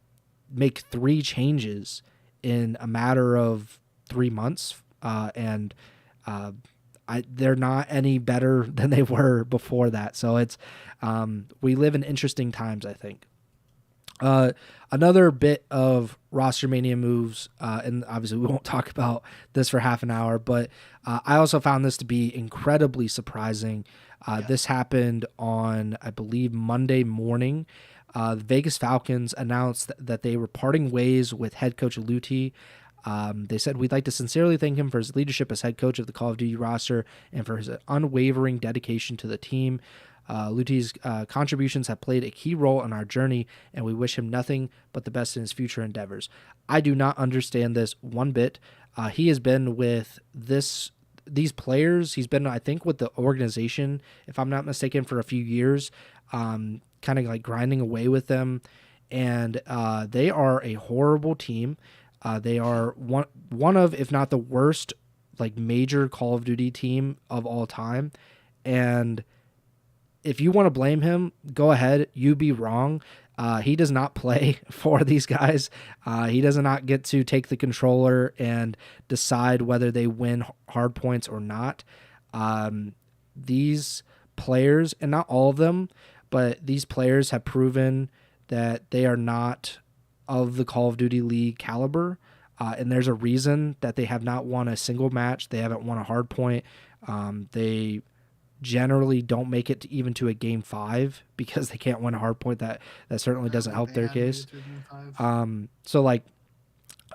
make 3 changes in a matter of 3 months, and they're not any better than they were before that. So it's we live in interesting times, I think. Another bit of roster mania moves, and obviously we won't talk about this for half an hour, but I also found this to be incredibly surprising. This happened on, I believe, Monday morning. The Vegas Falcons announced that they were parting ways with head coach Luti. They said, "We'd like to sincerely thank him for his leadership as head coach of the Call of Duty roster and for his unwavering dedication to the team. Luti's contributions have played a key role in our journey, and we wish him nothing but the best in his future endeavors." I do not understand this one bit. He has been with these players. He's been, I think, with the organization, if I'm not mistaken, for a few years, kind of like grinding away with them. And they are a horrible team. They are one of, if not the worst, like major Call of Duty team of all time. And if you want to blame him, go ahead. You be wrong. He does not play for these guys. He does not get to take the controller and decide whether they win hard points or not. These players, and not all of them, but these players have proven that they are not of the Call of Duty League caliber. And there's a reason that they have not won a single match. They haven't won a hard point. They generally don't make it even to a game 5 because they can't win a hard point. That certainly doesn't help their case. So like,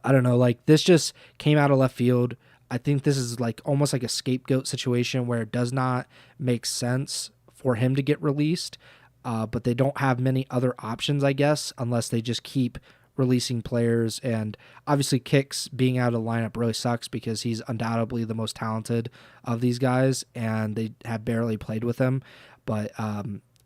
I don't know, like this just came out of left field. I think this is like almost like a scapegoat situation where it does not make sense for him to get released, but they don't have many other options, I guess, unless they just keep releasing players. And obviously Kicks being out of the lineup really sucks because he's undoubtedly the most talented of these guys, and they have barely played with him. But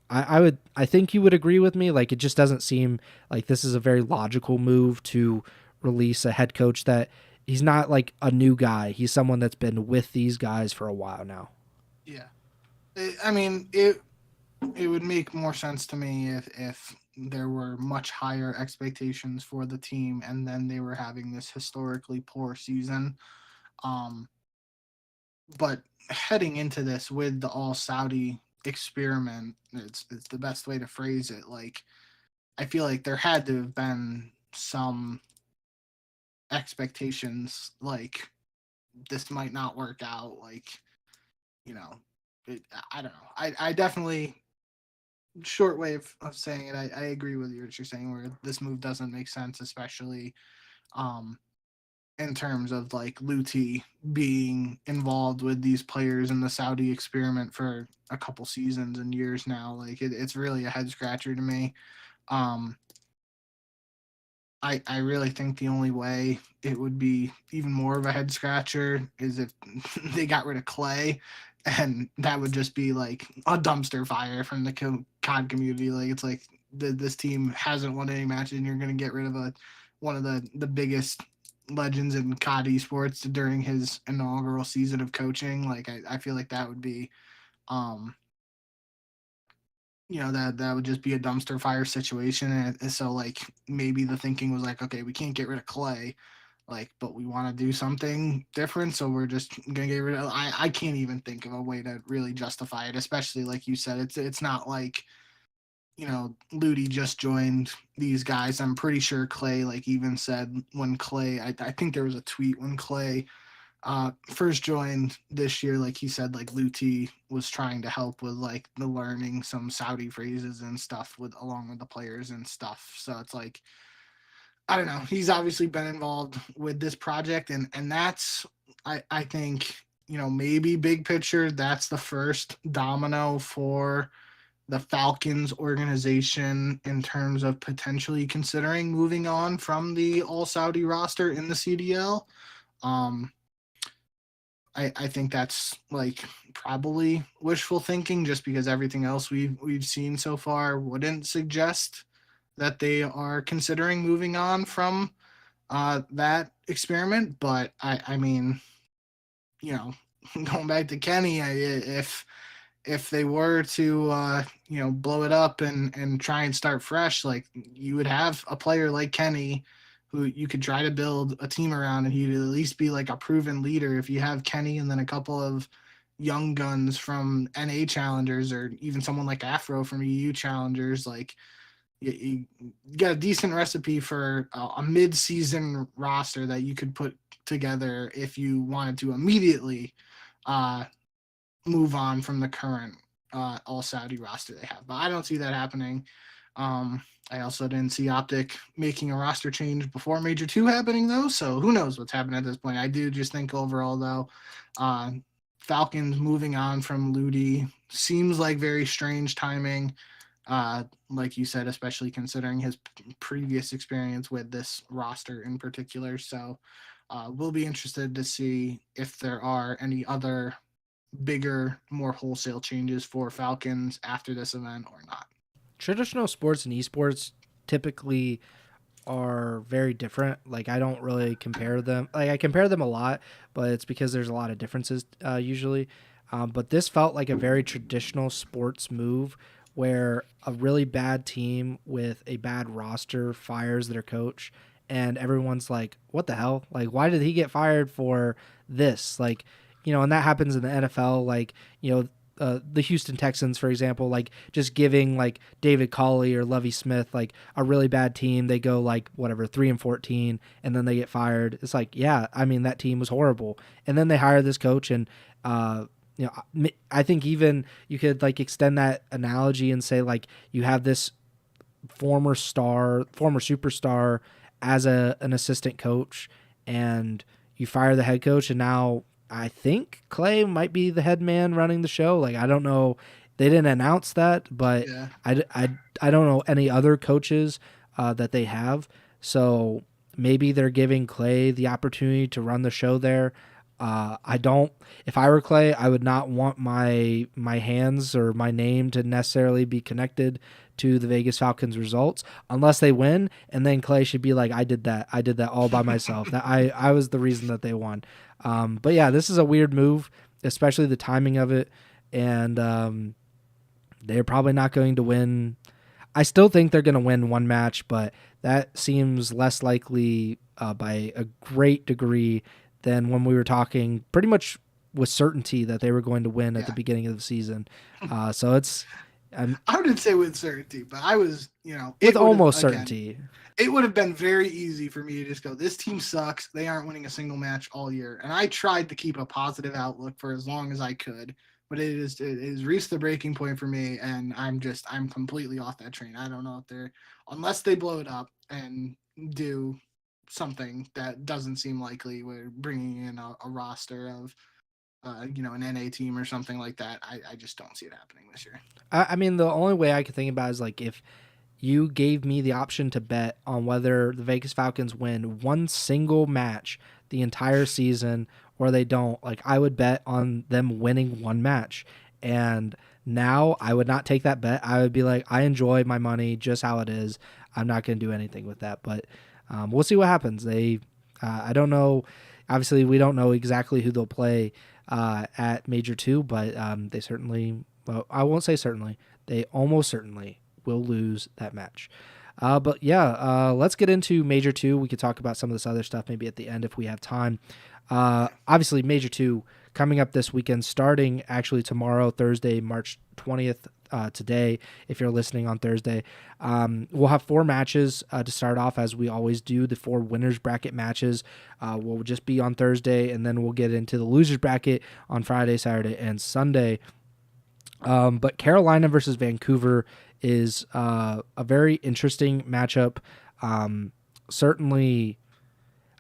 I think you would agree with me. Like, it just doesn't seem like this is a very logical move to release a head coach that he's not like a new guy. He's someone that's been with these guys for a while now. Yeah. It would make more sense to me if there were much higher expectations for the team and then they were having this historically poor season. But heading into this with the all Saudi experiment, it's the best way to phrase it. Like, I feel like there had to have been some expectations, like this might not work out. Like, I don't know. I definitely, short way of saying it, I agree with you what you're saying, where this move doesn't make sense, especially in terms of like Luti being involved with these players in the Saudi experiment for a couple seasons and years now. Like, it's really a head scratcher to me. I really think the only way it would be even more of a head scratcher is if they got rid of Clay, and that would just be like a dumpster fire from the COD community. Like, it's like this team hasn't won any matches, and you're going to get rid of one of the biggest legends in COD esports during his inaugural season of coaching. Like, I feel like that would be, that would just be a dumpster fire situation. And so, like, maybe the thinking was like, okay, we can't get rid of Clay, like, but we want to do something different, so we're just gonna get rid of. I can't even think of a way to really justify it, especially like you said, it's not like, Ludi just joined these guys. I'm pretty sure Clay, like, even said when Clay, I think there was a tweet when Clay first joined this year, like he said, like Luti was trying to help with like the learning some Saudi phrases and stuff along with the players and stuff. So it's like, I don't know, he's obviously been involved with this project, and that's, I think, maybe big picture, that's the first domino for the Falcons organization in terms of potentially considering moving on from the all Saudi roster in the CDL. I think that's like probably wishful thinking, just because everything else we've seen so far wouldn't suggest that they are considering moving on from that experiment. But I mean, going back to Kenny, if they were to blow it up and try and start fresh, like, you would have a player like Kenny who you could try to build a team around, and he'd at least be like a proven leader. If you have Kenny and then a couple of young guns from NA challengers, or even someone like Afro from EU challengers, like, you got a decent recipe for a mid-season roster that you could put together if you wanted to immediately move on from the current all Saudi roster they have. But I don't see that happening. I also didn't see OpTic making a roster change before Major 2 happening, though, so who knows what's happening at this point. I do just think overall, though, Falcons moving on from Ludi seems like very strange timing, like you said, especially considering his previous experience with this roster in particular. So we'll be interested to see if there are any other bigger, more wholesale changes for Falcons after this event or not. Traditional sports and esports typically are very different. Like, I don't really compare them. Like, I compare them a lot, but it's because there's a lot of differences usually. But this felt like a very traditional sports move where a really bad team with a bad roster fires their coach, and everyone's like, what the hell? Like, why did he get fired for this? Like, and that happens in the NFL. Like, the Houston Texans, for example, like just giving like David Culley or Lovie Smith like a really bad team. They go like 3-14, and then they get fired. It's like, yeah, I mean, that team was horrible, and then they hire this coach, and I think even you could like extend that analogy and say like you have this former superstar as an assistant coach, and you fire the head coach, and now I think Clay might be the head man running the show. Like, I don't know. They didn't announce that, but Yeah. I don't know any other coaches that they have. So maybe they're giving Clay the opportunity to run the show there. I don't. If I were Clay, I would not want my hands or my name to necessarily be connected to the Vegas Falcons results unless they win, and then Clay should be like, I did that all by myself. That I was the reason that they won. But yeah, this is a weird move, especially the timing of it, and they're probably not going to win. I still think they're going to win one match, but that seems less likely by a great degree than when we were talking pretty much with certainty that they were going to win at the beginning of the season. So it's... I wouldn't say with certainty, but I was, with almost certainty. It would have been very easy for me to just go, this team sucks. They aren't winning a single match all year. And I tried to keep a positive outlook for as long as I could, but it has reached the breaking point for me, and I'm completely off that train. I don't know if unless they blow it up and do something that doesn't seem likely, we're bringing in a roster of an NA team or something like that. I just don't see it happening this year. I mean, the only way I could think about is like if you gave me the option to bet on whether the Vegas Falcons win one single match the entire season or they don't, like I would bet on them winning one match. And now I would not take that bet. I would be like, I enjoy my money just how it is. I'm not going to do anything with that. But we'll see what happens. I don't know. Obviously, we don't know exactly who they'll play at Major 2, but they certainly, well, I won't say certainly, they almost certainly will lose that match. But yeah, let's get into Major 2. We could talk about some of this other stuff maybe at the end if we have time. Obviously, Major 2 coming up this weekend, starting actually tomorrow, Thursday, March 20th, today, if you're listening on Thursday. We'll have 4 matches to start off, as we always do. The 4 winners bracket matches will just be on Thursday, and then we'll get into the losers bracket on Friday, Saturday, and Sunday. But Carolina versus Vancouver is a very interesting matchup. Certainly,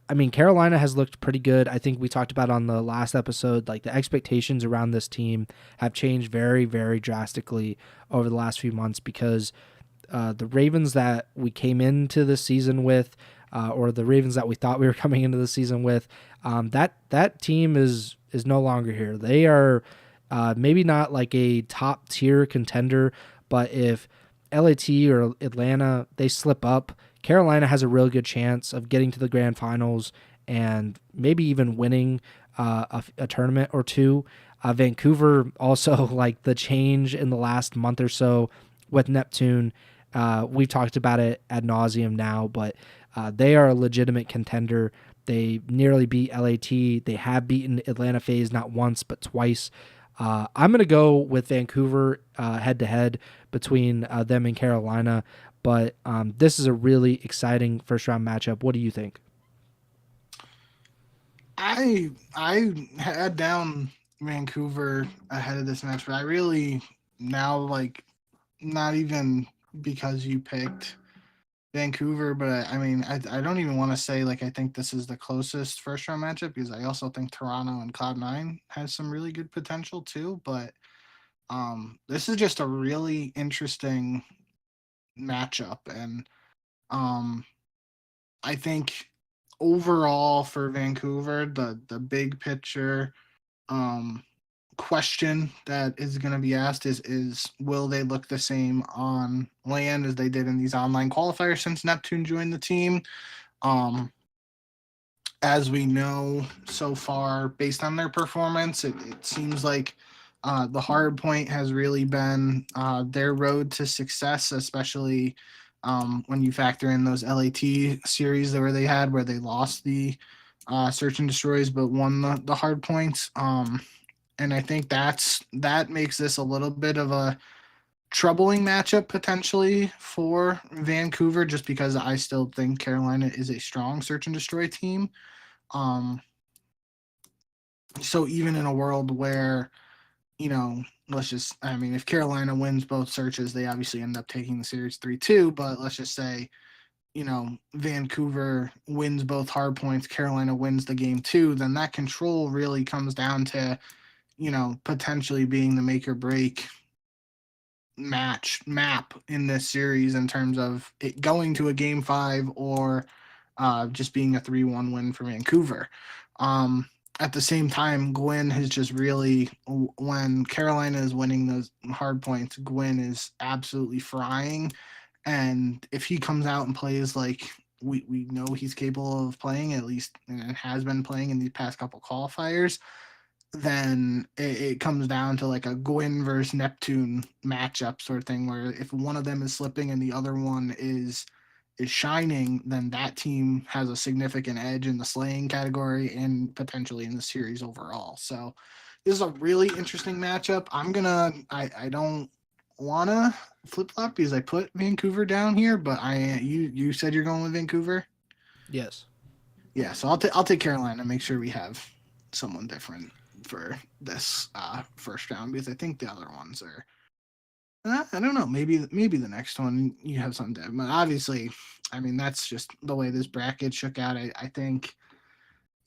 I mean, Carolina has looked pretty good. I think we talked about on the last episode, like the expectations around this team have changed very, very drastically over the last few months because the Ravens that we came into the season with, or the Ravens that we thought we were coming into the season with, that team is no longer here. They are maybe not like a top tier contender, but if LAT or Atlanta, they slip up, Carolina has a real good chance of getting to the grand finals and maybe even winning a tournament or two. Vancouver also, like the change in the last month or so with Neptune, we've talked about it ad nauseum now, but they are a legitimate contender. They nearly beat LAT. They have beaten Atlanta FaZe not once but twice. I'm going to go with Vancouver head-to-head between them and Carolina, but this is a really exciting first-round matchup. What do you think? I had down Vancouver ahead of this match, but I really now, like, not even because you picked Vancouver, but I mean, I don't even want to say, like, I think this is the closest first-round matchup because I also think Toronto and Cloud9 has some really good potential too, but this is just a really interesting matchup, and I think overall for Vancouver, the big picture question that is going to be asked is will they look the same on land as they did in these online qualifiers since Neptune joined the team? As we know so far, based on their performance, it seems like the hard point has really been their road to success, especially when you factor in those LAT series where they lost the search and destroys but won the hard points. And I think that makes this a little bit of a troubling matchup potentially for Vancouver, just because I still think Carolina is a strong search and destroy team. So even in a world where, if Carolina wins both searches, they obviously end up taking the series 3-2, but let's just say Vancouver wins both hard points, Carolina wins the game too, then that control really comes down to, potentially being the make or break map in this series in terms of it going to a game 5 or just being a 3-1 win for Vancouver. At the same time, Gwyn has just really, when Carolina is winning those hard points, Gwyn is absolutely frying. And if he comes out and plays like we know he's capable of playing, at least, and has been playing in these past couple qualifiers, then it comes down to like a Gwyn versus Neptune matchup sort of thing, where if one of them is slipping and the other one is shining, then that team has a significant edge in the slaying category and potentially in the series overall. So this is a really interesting matchup. I don't wanna flip flop because I put Vancouver down here, but you said you're going with Vancouver. Yes. Yeah, so I'll take Carolina. Make sure we have someone different for this first round, because I think the other ones are. I don't know. Maybe the next one you have something different. But obviously, I mean, that's just the way this bracket shook out. I think,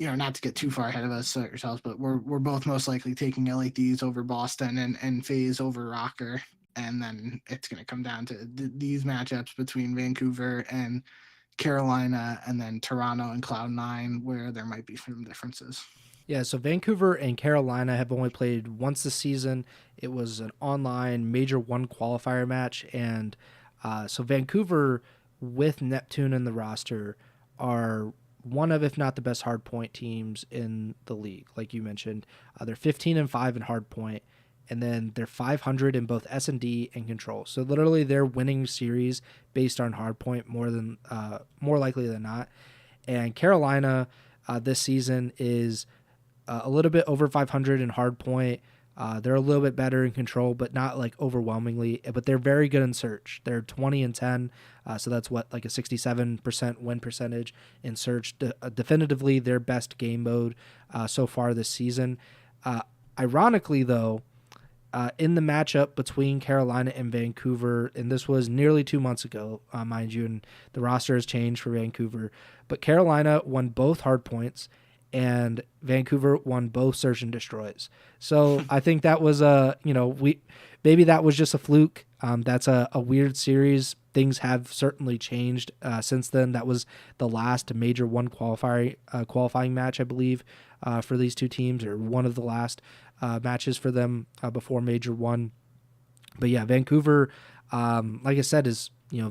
not to get too far ahead of us ourselves, but we're both most likely taking LADs over Boston and FaZe over Rocker. And then it's going to come down to these matchups between Vancouver and Carolina, and then Toronto and Cloud9, where there might be some differences. Yeah, so Vancouver and Carolina have only played once this season. It was an online Major 1 qualifier match, and so Vancouver, with Neptune in the roster, are one of, if not the best hardpoint teams in the league. Like you mentioned, they're 15-5 in hardpoint, and then they're 500 in both S&D and control. So literally, they're winning series based on hardpoint more likely than not. And Carolina this season is a little bit over 500 in hard point. They're a little bit better in control, but not like overwhelmingly. But they're very good in search. They're 20-10, so that's like a 67% win percentage in search. Definitively their best game mode so far this season. Ironically, though, in the matchup between Carolina and Vancouver, and this was nearly 2 months ago, mind you, and the roster has changed for Vancouver, but Carolina won both hard points, and Vancouver won both search and destroys. So I think that was maybe that was just a fluke. That's a weird series. Things have certainly changed since then. That was the last Major 1 qualifying match, I believe, for these two teams, or one of the last matches for them before Major 1. But yeah, Vancouver, like I said, has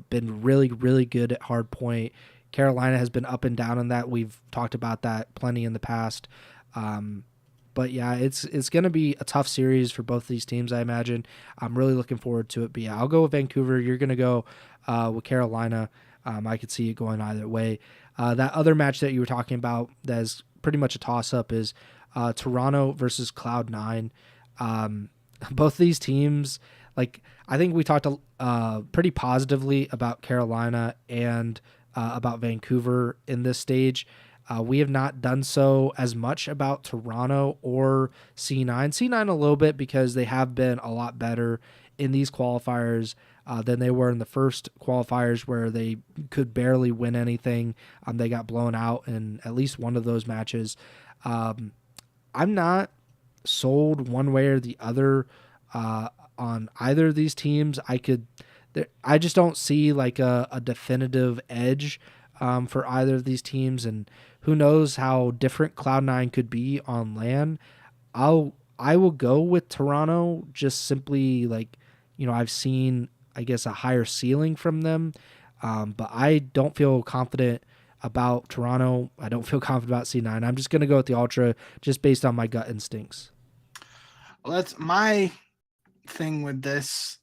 been really, really good at hard point. Carolina has been up and down on that. We've talked about that plenty in the past. But yeah, it's going to be a tough series for both these teams, I imagine. I'm really looking forward to it. But yeah, I'll go with Vancouver. You're going to go with Carolina. I could see it going either way. That other match that you were talking about that is pretty much a toss-up is Toronto versus Cloud9. Both these teams, I think we talked pretty positively about Carolina and about Vancouver in this stage. We have not done so as much about Toronto or C9. C9 a little bit because they have been a lot better in these qualifiers than they were in the first qualifiers, where they could barely win anything. They got blown out in at least one of those matches. I'm not sold one way or the other on either of these teams. I just don't see like a definitive edge for either of these teams, and who knows how different Cloud9 could be on LAN. I will go with Toronto, just simply I've seen, I guess, a higher ceiling from them, but I don't feel confident about Toronto. I don't feel confident about C9. I'm just going to go with the Ultra just based on my gut instincts. Well, that's my thing with this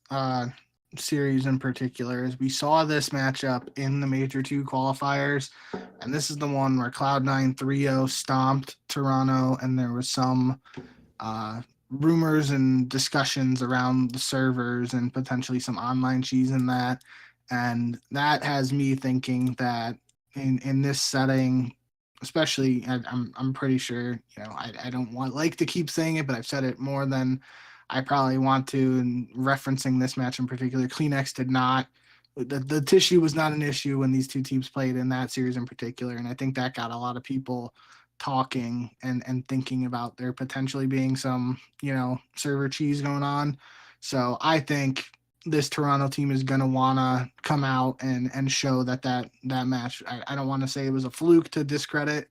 series in particular, is we saw this matchup in the Major 2 qualifiers, and this is the one where Cloud9 3-0 stomped Toronto, and there was some rumors and discussions around the servers and potentially some online cheese in that, and that has me thinking that in this setting, especially, I'm pretty sure, I don't like to keep saying it, but I've said it more than I probably want to, and referencing this match in particular, Kleenex did not the tissue was not an issue when these two teams played in that series in particular, and I think that got a lot of people talking and thinking about there potentially being some, server cheese going on. So I think this Toronto team is going to want to come out and show that match. I don't want to say it was a fluke to discredit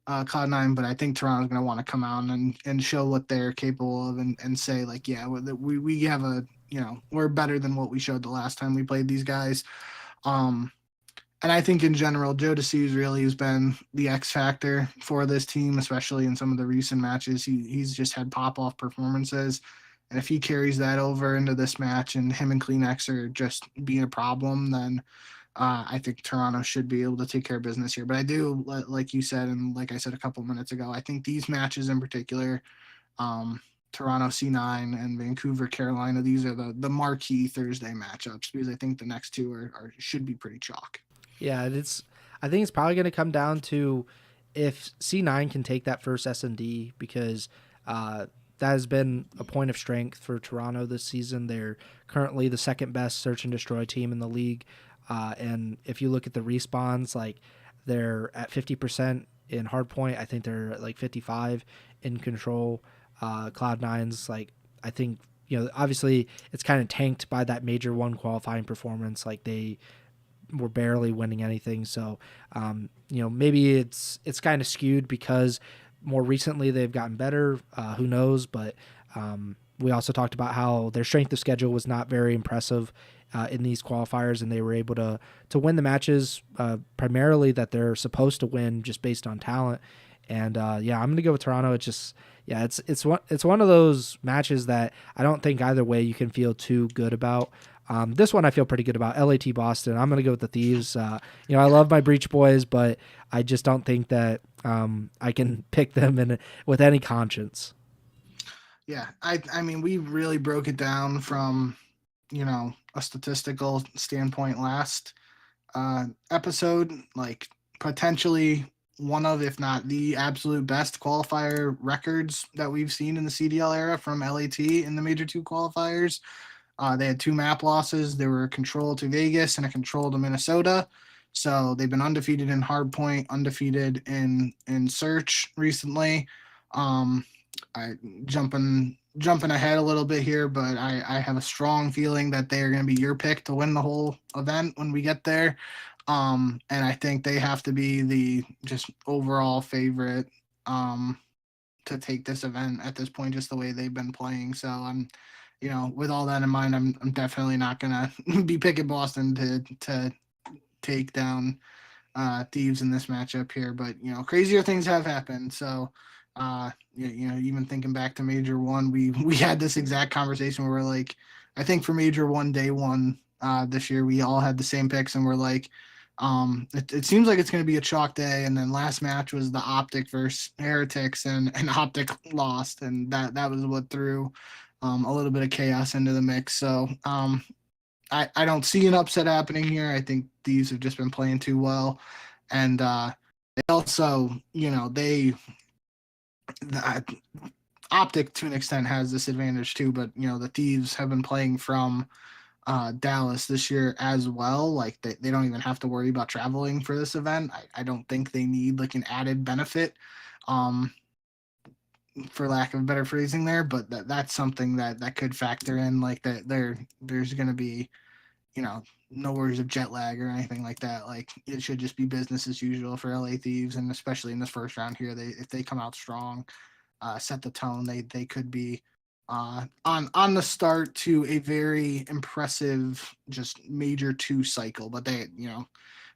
Cloud9, but I think Toronto's going to want to come out and show what they're capable of and say, like, yeah, we have we're better than what we showed the last time we played these guys. And I think in general, Joe DeCeus really has been the X factor for this team, especially in some of the recent matches. He's just had pop-off performances. And if he carries that over into this match and him and Kleenex are just being a problem, then I think Toronto should be able to take care of business here. But I do, like you said, and like I said a couple minutes ago, I think these matches in particular, Toronto C9 and Vancouver Carolina, these are the marquee Thursday matchups, because I think the next two should be pretty chalk. Yeah, I think it's probably going to come down to if C9 can take that first S&D, because that has been a point of strength for Toronto this season. They're currently the second best search and destroy team in the league. And if you look at the respawns, like they're at 50% in hardpoint. I think they're at like 55 in control. Cloud9's like, I think, obviously it's kind of tanked by that Major 1 qualifying performance. Like they were barely winning anything. So, maybe it's kind of skewed because more recently they've gotten better. Who knows? But we also talked about how their strength of schedule was not very impressive in these qualifiers, and they were able to win the matches primarily that they're supposed to win just based on talent. And I'm going to go with Toronto. It's just, it's one of those matches that I don't think either way you can feel too good about. This one I feel pretty good about. LAT Boston. I'm going to go with the Thieves. I love my Breach Boys, but I just don't think that I can pick them with any conscience. Yeah, I mean, we really broke it down from, a statistical standpoint last episode, like potentially one of, if not the absolute best qualifier records that we've seen in the CDL era from LAT in the Major 2 qualifiers. They had 2 map losses. They were a control to Vegas and a control to Minnesota. So they've been undefeated in hardpoint, undefeated in search recently. I jumping ahead a little bit here, but I have a strong feeling that they are going to be your pick to win the whole event when we get there. And I think they have to be the just overall favorite to take this event at this point, just the way they've been playing. So I'm, with all that in mind, I'm definitely not gonna be picking Boston to take down Thieves in this matchup here. But crazier things have happened. So even thinking back to Major 1, we had this exact conversation where we're like, I think for Major 1 day 1 this year, we all had the same picks, and we're like, it seems like it's going to be a chalk day. And then last match was the OpTic versus Heretics, and OpTic lost, and that was what threw a little bit of chaos into the mix. So I don't see an upset happening here. I think these have just been playing too well, and they also, OpTic to an extent has this advantage too, but the Thieves have been playing from Dallas this year as well. Like they don't even have to worry about traveling for this event. I don't think they need like an added benefit, for lack of better phrasing there, but that's something that could factor in, like that there's going to be, no worries of jet lag or anything like that. Like it should just be business as usual for LA Thieves, and especially in this first round here, if they come out strong, set the tone, they could be on the start to a very impressive just Major 2 cycle. But they,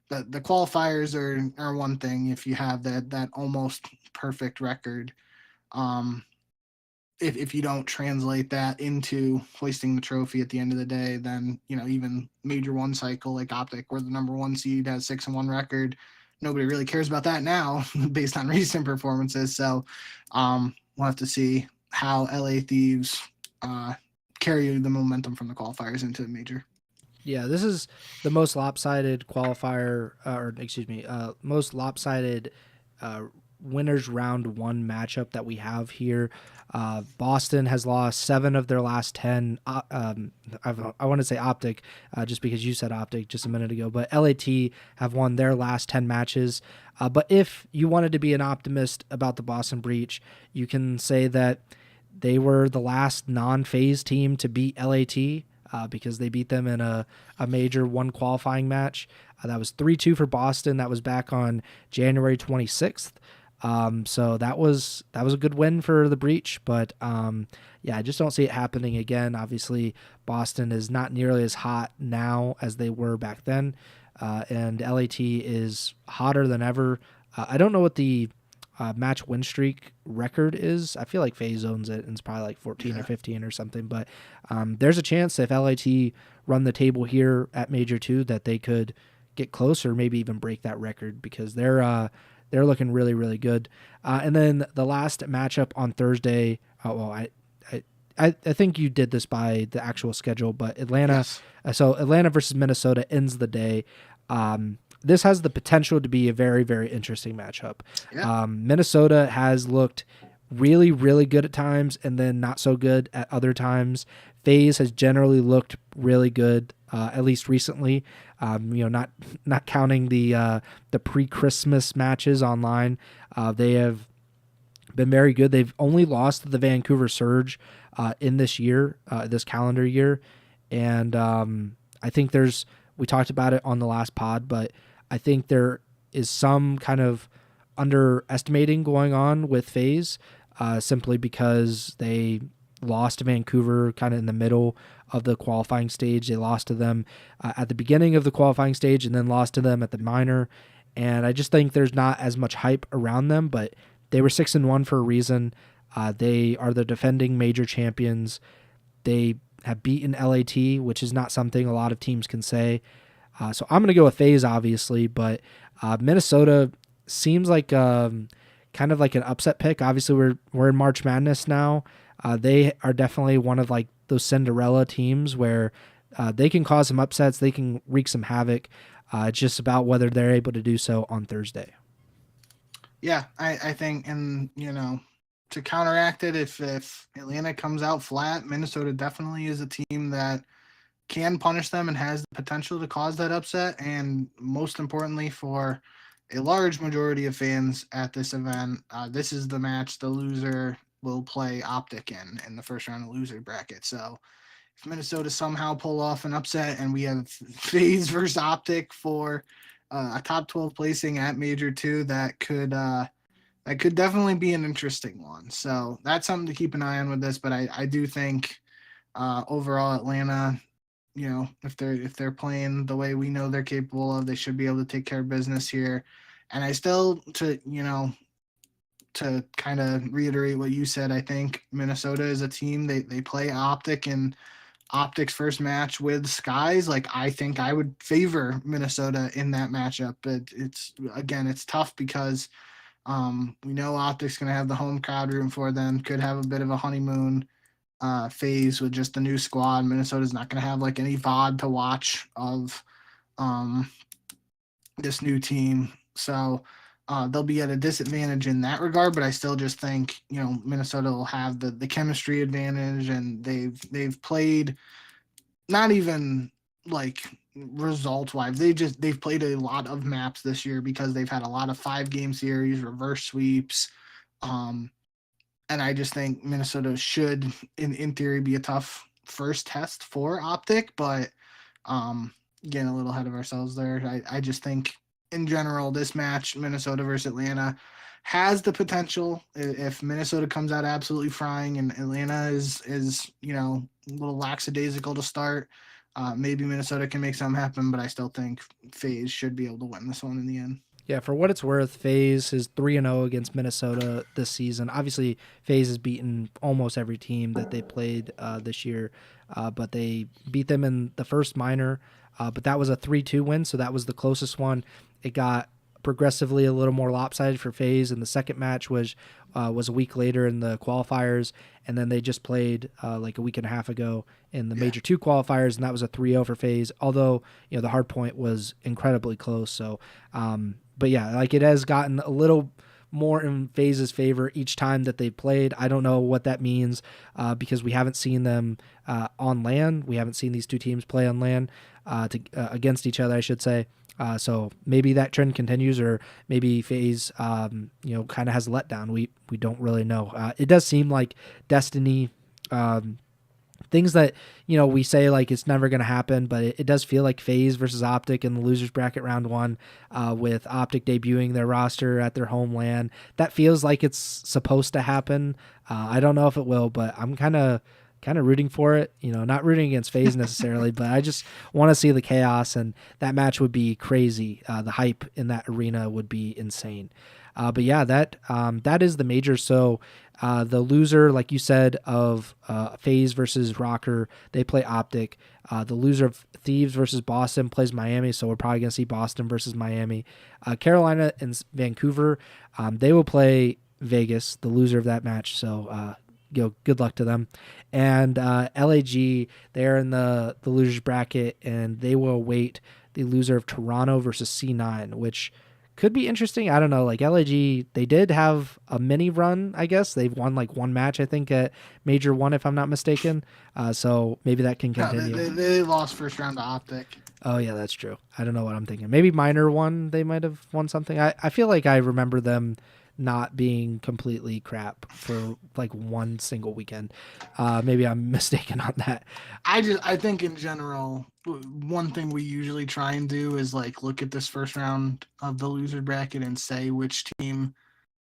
the qualifiers are one thing. If you have that almost perfect record, if you don't translate that into hoisting the trophy at the end of the day, then even Major 1 cycle like OpTic, where the number 1 seed has 6-1 record, nobody really cares about that now based on recent performances. So we'll have to see how LA Thieves carry the momentum from the qualifiers into the Major. Yeah, this is the most lopsided qualifier, most lopsided winners round 1 matchup that we have here. Boston has lost 7 of their last 10. I want to say OpTic, just because you said OpTic just a minute ago, but LAT have won their last 10 matches. But if you wanted to be an optimist about the Boston Breach, you can say that they were the last non-phase team to beat LAT, because they beat them in a major 1 qualifying match. That was 3-2 for Boston. That was back on January 26th. So that was a good win for the Breach, but I just don't see it happening again. Obviously, Boston is not nearly as hot now as they were back then, and LAT is hotter than ever. I don't know what the match win streak record is. I feel like FaZe owns it, and it's probably like 14 or 15 or something, but there's a chance if LAT run the table here at Major 2 that they could get close or maybe even break that record, because they're looking really, really good. And then the last matchup on Thursday, I think you did this by the actual schedule, but Atlanta. Yes. So Atlanta versus Minnesota ends the day. This has the potential to be a very, very interesting matchup. Yeah. Minnesota has looked really, really good at times and then not so good at other times. FaZe has generally looked really good, at least recently. Not counting the pre-Christmas matches online. They have been very good. They've only lost to the Vancouver Surge in this year, this calendar year. And I think we talked about it on the last pod, but I think there is some kind of underestimating going on with FaZe, simply because they lost to Vancouver kind of in the middle of the qualifying stage. They lost to them at the beginning of the qualifying stage and then lost to them at the minor. And I just think there's not as much hype around them, but they were 6-1 for a reason. They are the defending major champions. They have beaten LAT, which is not something a lot of teams can say. So I'm going to go with FaZe, obviously, but Minnesota seems like kind of like an upset pick. Obviously, we're in March Madness now. They are definitely one of like those Cinderella teams where they can cause some upsets. They can wreak some havoc. It's just about whether they're able to do so on Thursday. Yeah, I think, and to counteract it, if Atlanta comes out flat, Minnesota definitely is a team that can punish them and has the potential to cause that upset. And most importantly, for a large majority of fans at this event, this is the match the loser will play OpTic in the first round of loser bracket. So if Minnesota somehow pull off an upset and we have FaZe versus OpTic for a top 12 placing at Major 2, that could definitely be an interesting one. So that's something to keep an eye on with this. But I do think overall Atlanta, if they're playing the way we know they're capable of, they should be able to take care of business here. And I still, to kind of reiterate what you said, I think Minnesota is a team, they play OpTic, and OpTic's first match with Skyz, like I think I would favor Minnesota in that matchup. But it's tough because we know OpTic's going to have the home crowd rooting for them, could have a bit of a honeymoon phase with just the new squad. Minnesota's not going to have like any VOD to watch of this new team. So they'll be at a disadvantage in that regard, but I still just think, Minnesota will have the chemistry advantage, and they've played not even like result wise. They've played a lot of maps this year because they've had a lot of 5-game series, reverse sweeps. And I just think Minnesota should, in theory, be a tough first test for OpTic, but getting a little ahead of ourselves there. I just think, in general, this match, Minnesota versus Atlanta, has the potential. If Minnesota comes out absolutely frying and Atlanta is a little lackadaisical to start, maybe Minnesota can make something happen, but I still think FaZe should be able to win this one in the end. Yeah, for what it's worth, FaZe is 3-0 against Minnesota this season. Obviously, FaZe has beaten almost every team that they played this year, but they beat them in the first minor, but that was a 3-2 win, so that was the closest one. It got progressively a little more lopsided for FaZe, and the second match was a week later in the qualifiers, and then they just played like a week and a half ago in the Major 2 qualifiers, and that was a 3-0 for FaZe, although the hard point was incredibly close. So but yeah, like it has gotten a little more in FaZe's favor each time that they've played. I don't know what that means because we haven't seen them on LAN. We haven't seen these two teams play on LAN against each other, I should say. So maybe that trend continues, or maybe FaZe, kind of has a letdown. We don't really know. It does seem like Destiny, things that we say like it's never going to happen, but it does feel like FaZe versus OpTic in the losers bracket round 1, with OpTic debuting their roster at their home LAN. That feels like it's supposed to happen. I don't know if it will, but I'm kind of rooting for it, not rooting against FaZe necessarily, but I just want to see the chaos, and that match would be crazy. The hype in that arena would be insane. But yeah, that is the major. So the loser, like you said, of FaZe versus Rocker, they play OpTic. The loser of Thieves versus Boston plays Miami, so we're probably going to see Boston versus Miami. Carolina and Vancouver, they will play Vegas, the loser of that match. So good luck to them. And LAG, they're in the losers bracket, and they will await the loser of Toronto versus C9, which could be interesting. I don't know. Like LAG, they did have a mini run, I guess. They've won like one match, I think, at Major 1, if I'm not mistaken. So maybe that can continue. No, they lost first round to OpTic. Oh, yeah, that's true. I don't know what I'm thinking. Maybe Minor 1, they might have won something. I feel like I remember them not being completely crap for like one single weekend. Maybe I'm mistaken on that. I think in general, one thing we usually try and do is like look at this first round of the loser bracket and say which team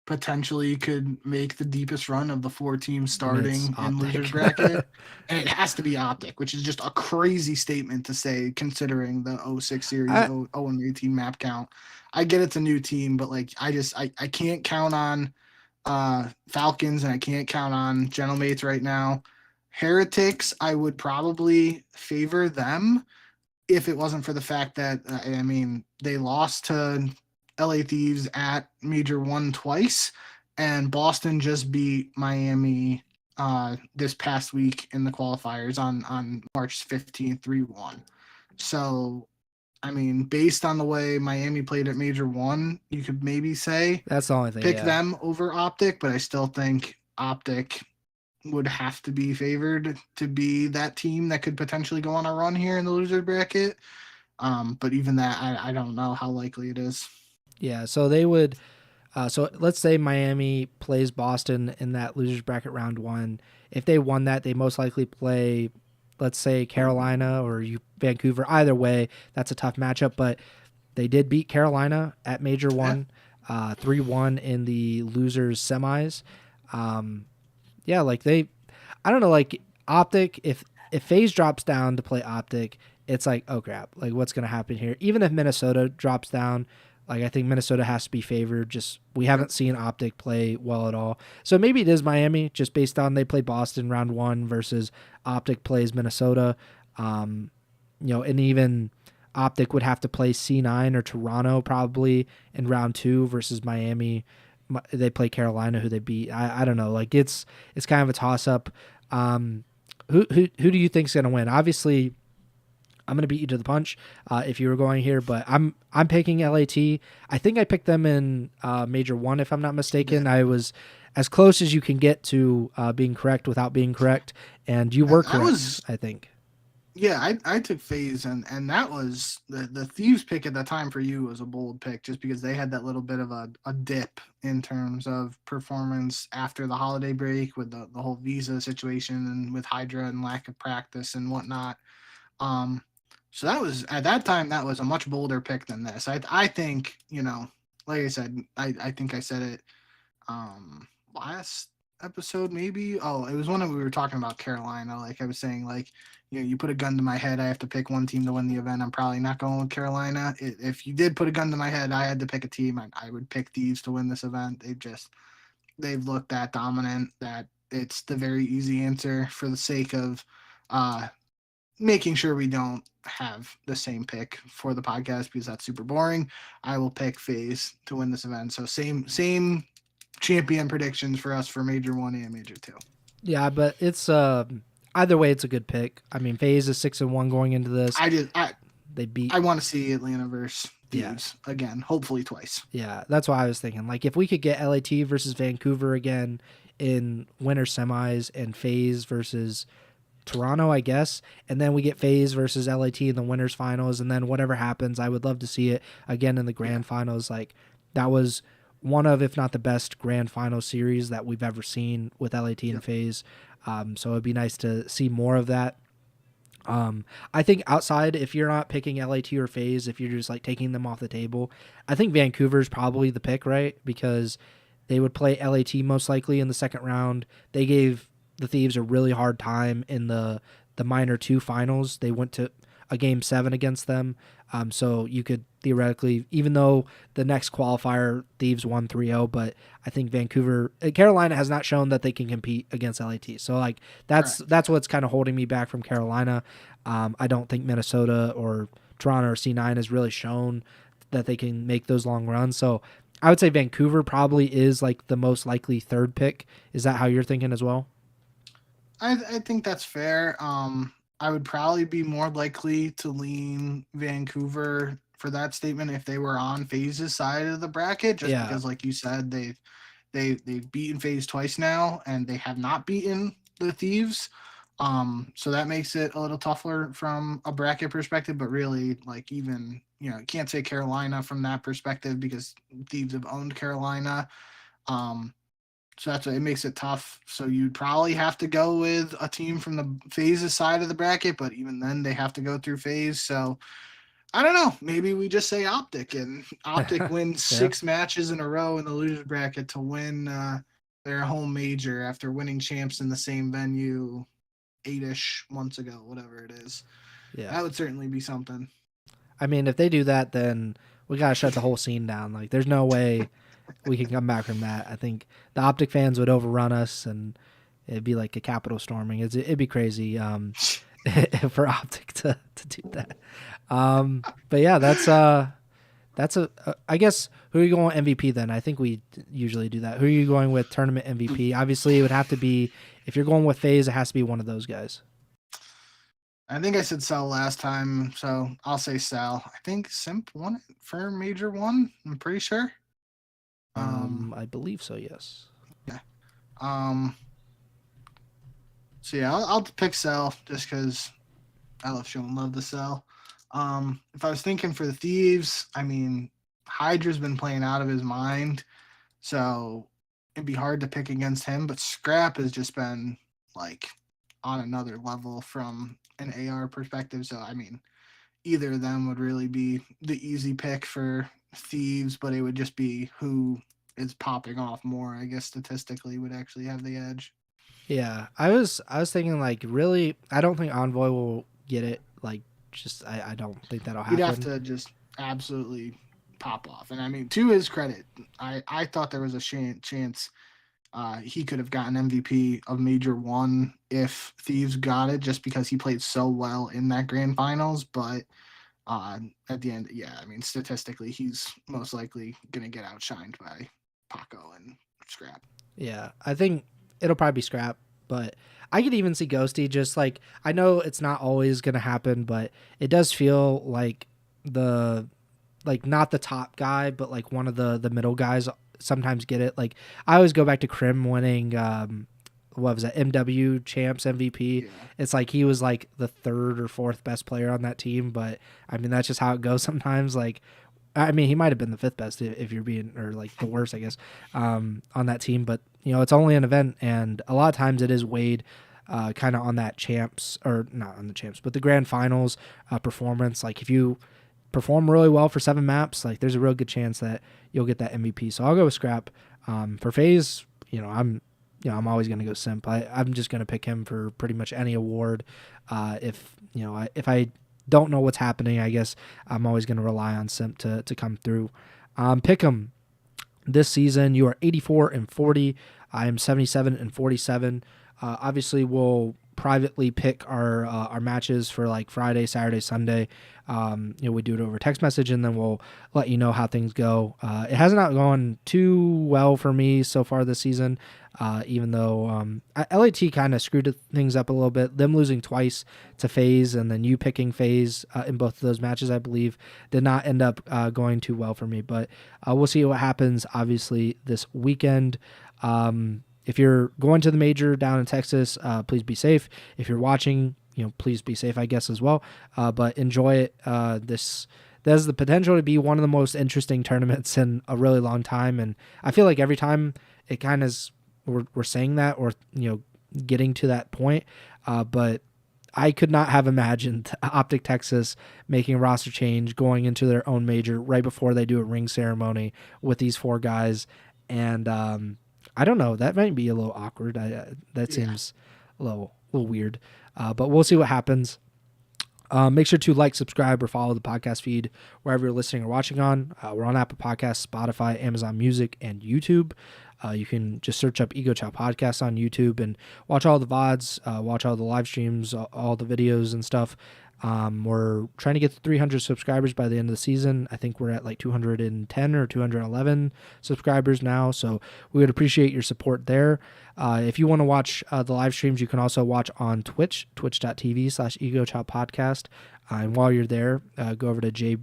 potentially could make the deepest run of the 4 teams starting in losers bracket. And it has to be OpTic, which is just a crazy statement to say considering the 06 series 0-18 map count. I get it's a new team, but like I can't count on Falcons, and I can't count on Gentlemates right now. Heretics, I would probably favor them if it wasn't for the fact that they lost to LA Thieves at Major 1 twice, and Boston just beat Miami this past week in the qualifiers on March 15th 3-1. So based on the way Miami played at Major 1, you could maybe say that's the only thing. Pick them over OpTic, but I still think OpTic would have to be favored to be that team that could potentially go on a run here in the loser bracket. But even that, I don't know how likely it is. Yeah, so they would. So let's say Miami plays Boston in that losers bracket round 1. If they won that, they most likely play, let's say, Carolina or Vancouver. Either way, that's a tough matchup, but they did beat Carolina at Major 1, 3-1 in the losers semis. I don't know, like OpTic, if FaZe drops down to play OpTic, it's like, oh crap, like what's going to happen here? Even if Minnesota drops down, like I think Minnesota has to be favored. Just we haven't seen OpTic play well at all. So maybe it is Miami, just based on they play Boston round 1 versus OpTic plays Minnesota. And even OpTic would have to play C9 or Toronto probably in round 2 versus Miami. They play Carolina, who they beat. I don't know. Like it's kind of a toss up. Who do you think's gonna win? Obviously, I'm gonna beat you to the punch if you were going here, but I'm picking LAT. I think I picked them in Major 1, if I'm not mistaken. I was as close as you can get to being correct without being correct, and you were correct. I think. Yeah, I took FaZe, and that was the Thieves pick at that time for you was a bold pick, just because they had that little bit of a dip in terms of performance after the holiday break with the whole visa situation and with Hydra and lack of practice and whatnot. So that was, at that time, that was a much bolder pick than this. I think, like I said, I think I said it last episode maybe. Oh, it was when we were talking about Carolina. Like I was saying, like, you put a gun to my head, I have to pick one team to win the event. I'm probably not going with Carolina. If you did put a gun to my head, I had to pick a team, I would pick Thieves to win this event. They've looked that dominant that it's the very easy answer for the sake of making sure we don't have the same pick for the podcast because that's super boring. I will pick FaZe to win this event. So same champion predictions for us for Major 1 and Major 2. Yeah, but it's either way, it's a good pick. FaZe is 6-1 going into this. I they beat. I want to see Atlanta versus Thieves again, hopefully twice. Yeah, that's what I was thinking. Like if we could get LAT versus Vancouver again in winter semis and FaZe versus Toronto, I guess, and then we get FaZe versus LAT in the winners finals, and then whatever happens, I would love to see it again in the grand finals. Like that was one of, if not the best grand final series that we've ever seen with LAT and FaZe. So it'd be nice to see more of that. I think outside, if you're not picking LAT or FaZe, if you're just like taking them off the table, I think Vancouver's probably the pick, right? Because they would play LAT most likely in the second round. They gave the Thieves a really hard time in the minor 2 finals. They went to a game 7 against them. So you could theoretically, even though the next qualifier Thieves won 3-0, but I think Carolina has not shown that they can compete against LAT. So like that's what's kind of holding me back from Carolina. I don't think Minnesota or Toronto or C9 has really shown that they can make those long runs. So I would say Vancouver probably is like the most likely third pick. Is that how you're thinking as well? I think that's fair. I would probably be more likely to lean Vancouver for that statement if they were on FaZe's side of the bracket, just because, like you said, they've beaten FaZe twice now, and they have not beaten the Thieves. So that makes it a little tougher from a bracket perspective. But really, like even you can't say Carolina from that perspective because Thieves have owned Carolina. So that's what it makes it tough. So you'd probably have to go with a team from the FaZe's side of the bracket, but even then they have to go through FaZe. So I don't know. Maybe we just say OpTic, and OpTic wins 6 matches in a row in the losers bracket to win their home major after winning champs in the same venue 8-ish months ago, whatever it is. Yeah, that would certainly be something. I mean, if they do that, then we gotta shut the whole scene down. Like, there's no way we can come back from that. I think the OpTic fans would overrun us, and it'd be like a Capitol storming. It'd be crazy for OpTic to do that. But yeah, that's I guess, who are you going MVP then? I think we usually do that. Who are you going with tournament MVP? Obviously, it would have to be, if you're going with FaZe, it has to be one of those guys. I think I said Cell last time, so I'll say Cell. I think Simp won it for Major 1. I'm pretty sure. I believe so, yes. Yeah. So yeah, I'll pick Cell just because I love showing love to Cell. If I was thinking for the Thieves, I mean, Hydra's been playing out of his mind, so it'd be hard to pick against him. But Scrap has just been like on another level from an AR perspective. So I mean, either of them would really be the easy pick for Thieves, but it would just be who is popping off more, I guess, statistically would actually have the edge. Yeah, I was thinking, like, really, I don't think Envoy will get it. Like, just I don't think that'll happen. He'd have to just absolutely pop off. And I mean, to his credit, I thought there was a chance he could have gotten MVP of Major 1 if Thieves got it, just because he played so well in that grand finals. But at the end, yeah, I mean, statistically, he's most likely going to get outshined by Paco and Scrap. Yeah, I think it'll probably be Scrap, but I could even see Ghosty. Just like, I know it's not always going to happen, but it does feel like not the top guy, but like one of the middle guys sometimes get it. Like, I always go back to Krim winning what was that, MW champs MVP. Yeah. It's like he was like the 3rd or 4th best player on that team, but I mean, that's just how it goes sometimes. Like, I mean, he might have been the 5th best if you're being, or like the worst, I guess, on that team. But it's only an event, and a lot of times it is weighed kind of on that champs, or not on the champs, but the grand finals performance. Like, if you perform really well for 7 maps, like, there's a real good chance that you'll get that MVP. So I'll go with Scrap. For FaZe, I'm always going to go Simp. I'm just going to pick him for pretty much any award. If I don't know what's happening, I guess I'm always going to rely on Simp to come through. Pick him this season. You are 84-40. I am 77-47. Obviously, we'll privately pick our matches for like Friday, Saturday, Sunday. We do it over text message, and then we'll let you know how things go. It has not gone too well for me so far this season, even though LAT kind of screwed things up a little bit. Them losing twice to FaZe, and then you picking FaZe in both of those matches, I believe, did not end up going too well for me. But we'll see what happens, obviously, this weekend. If you're going to the major down in Texas, please be safe. If you're watching, please be safe, I guess, as well. But enjoy it. This has the potential to be one of the most interesting tournaments in a really long time. And I feel like every time it kind of we're saying that, or, getting to that point. But I could not have imagined OpTic Texas making a roster change, going into their own major right before they do a ring ceremony with these 4 guys. And, I don't know. That might be a little awkward. That seems a little weird. But we'll see what happens. Make sure to like, subscribe, or follow the podcast feed wherever you're listening or watching on. We're on Apple Podcasts, Spotify, Amazon Music, and YouTube. You can just search up Ego Chall Podcast on YouTube and watch all the VODs, watch all the live streams, all the videos and stuff. We're trying to get to 300 subscribers by the end of the season. I think we're at like 210 or 211 subscribers now, so we would appreciate your support there. If you want to watch the live streams, you can also watch on Twitch, twitch.tv/Ego Chall Podcast. And while you're there, go over to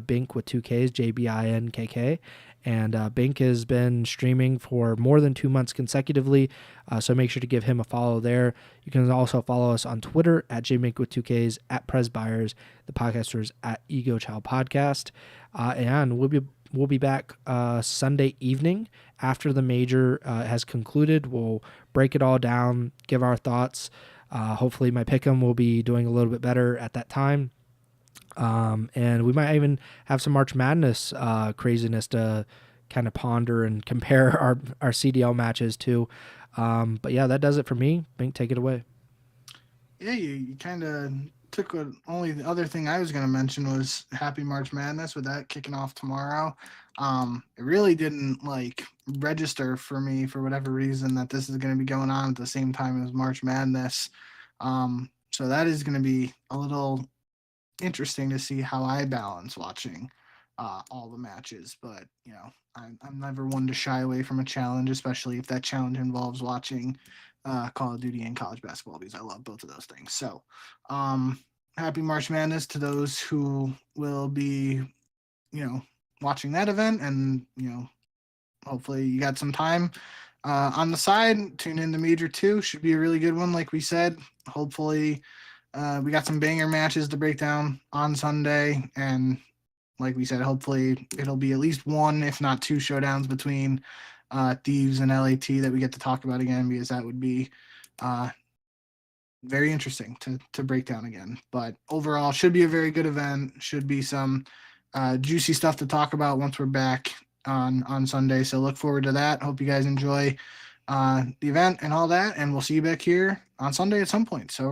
Bink with 2 Ks, JBINKK. And Bink has been streaming for more than 2 months consecutively, so make sure to give him a follow there. You can also follow us on Twitter at jbink with 2 Ks, at Pres Byers, the podcasters at Ego Chall Podcast. And we'll be back Sunday evening after the major has concluded. We'll break it all down, give our thoughts. Hopefully my pick'em will be doing a little bit better at that time. And we might even have some March Madness craziness to kind of ponder and compare our CDL matches to. But yeah, that does it for me. Bink, take it away. Yeah, you kind of took what only the other thing I was going to mention was Happy March Madness, with that kicking off tomorrow. It really didn't register for me for whatever reason that this is going to be going on at the same time as March Madness. So that is going to be a little interesting to see how I balance watching all the matches. But I'm never one to shy away from a challenge, especially if that challenge involves watching Call of Duty and college basketball, because I love both of those things. So happy March Madness to those who will be watching that event, and hopefully you got some time on the side. Tune in to Major 2, should be a really good one, like we said. Hopefully we got some banger matches to break down on Sunday, and like we said, hopefully it'll be at least 1, if not 2 showdowns between Thieves and LAT that we get to talk about again, because that would be very interesting to break down again. But overall, should be a very good event. Should be some juicy stuff to talk about once we're back on Sunday. So look forward to that. Hope you guys enjoy the event and all that, and we'll see you back here on Sunday at some point. So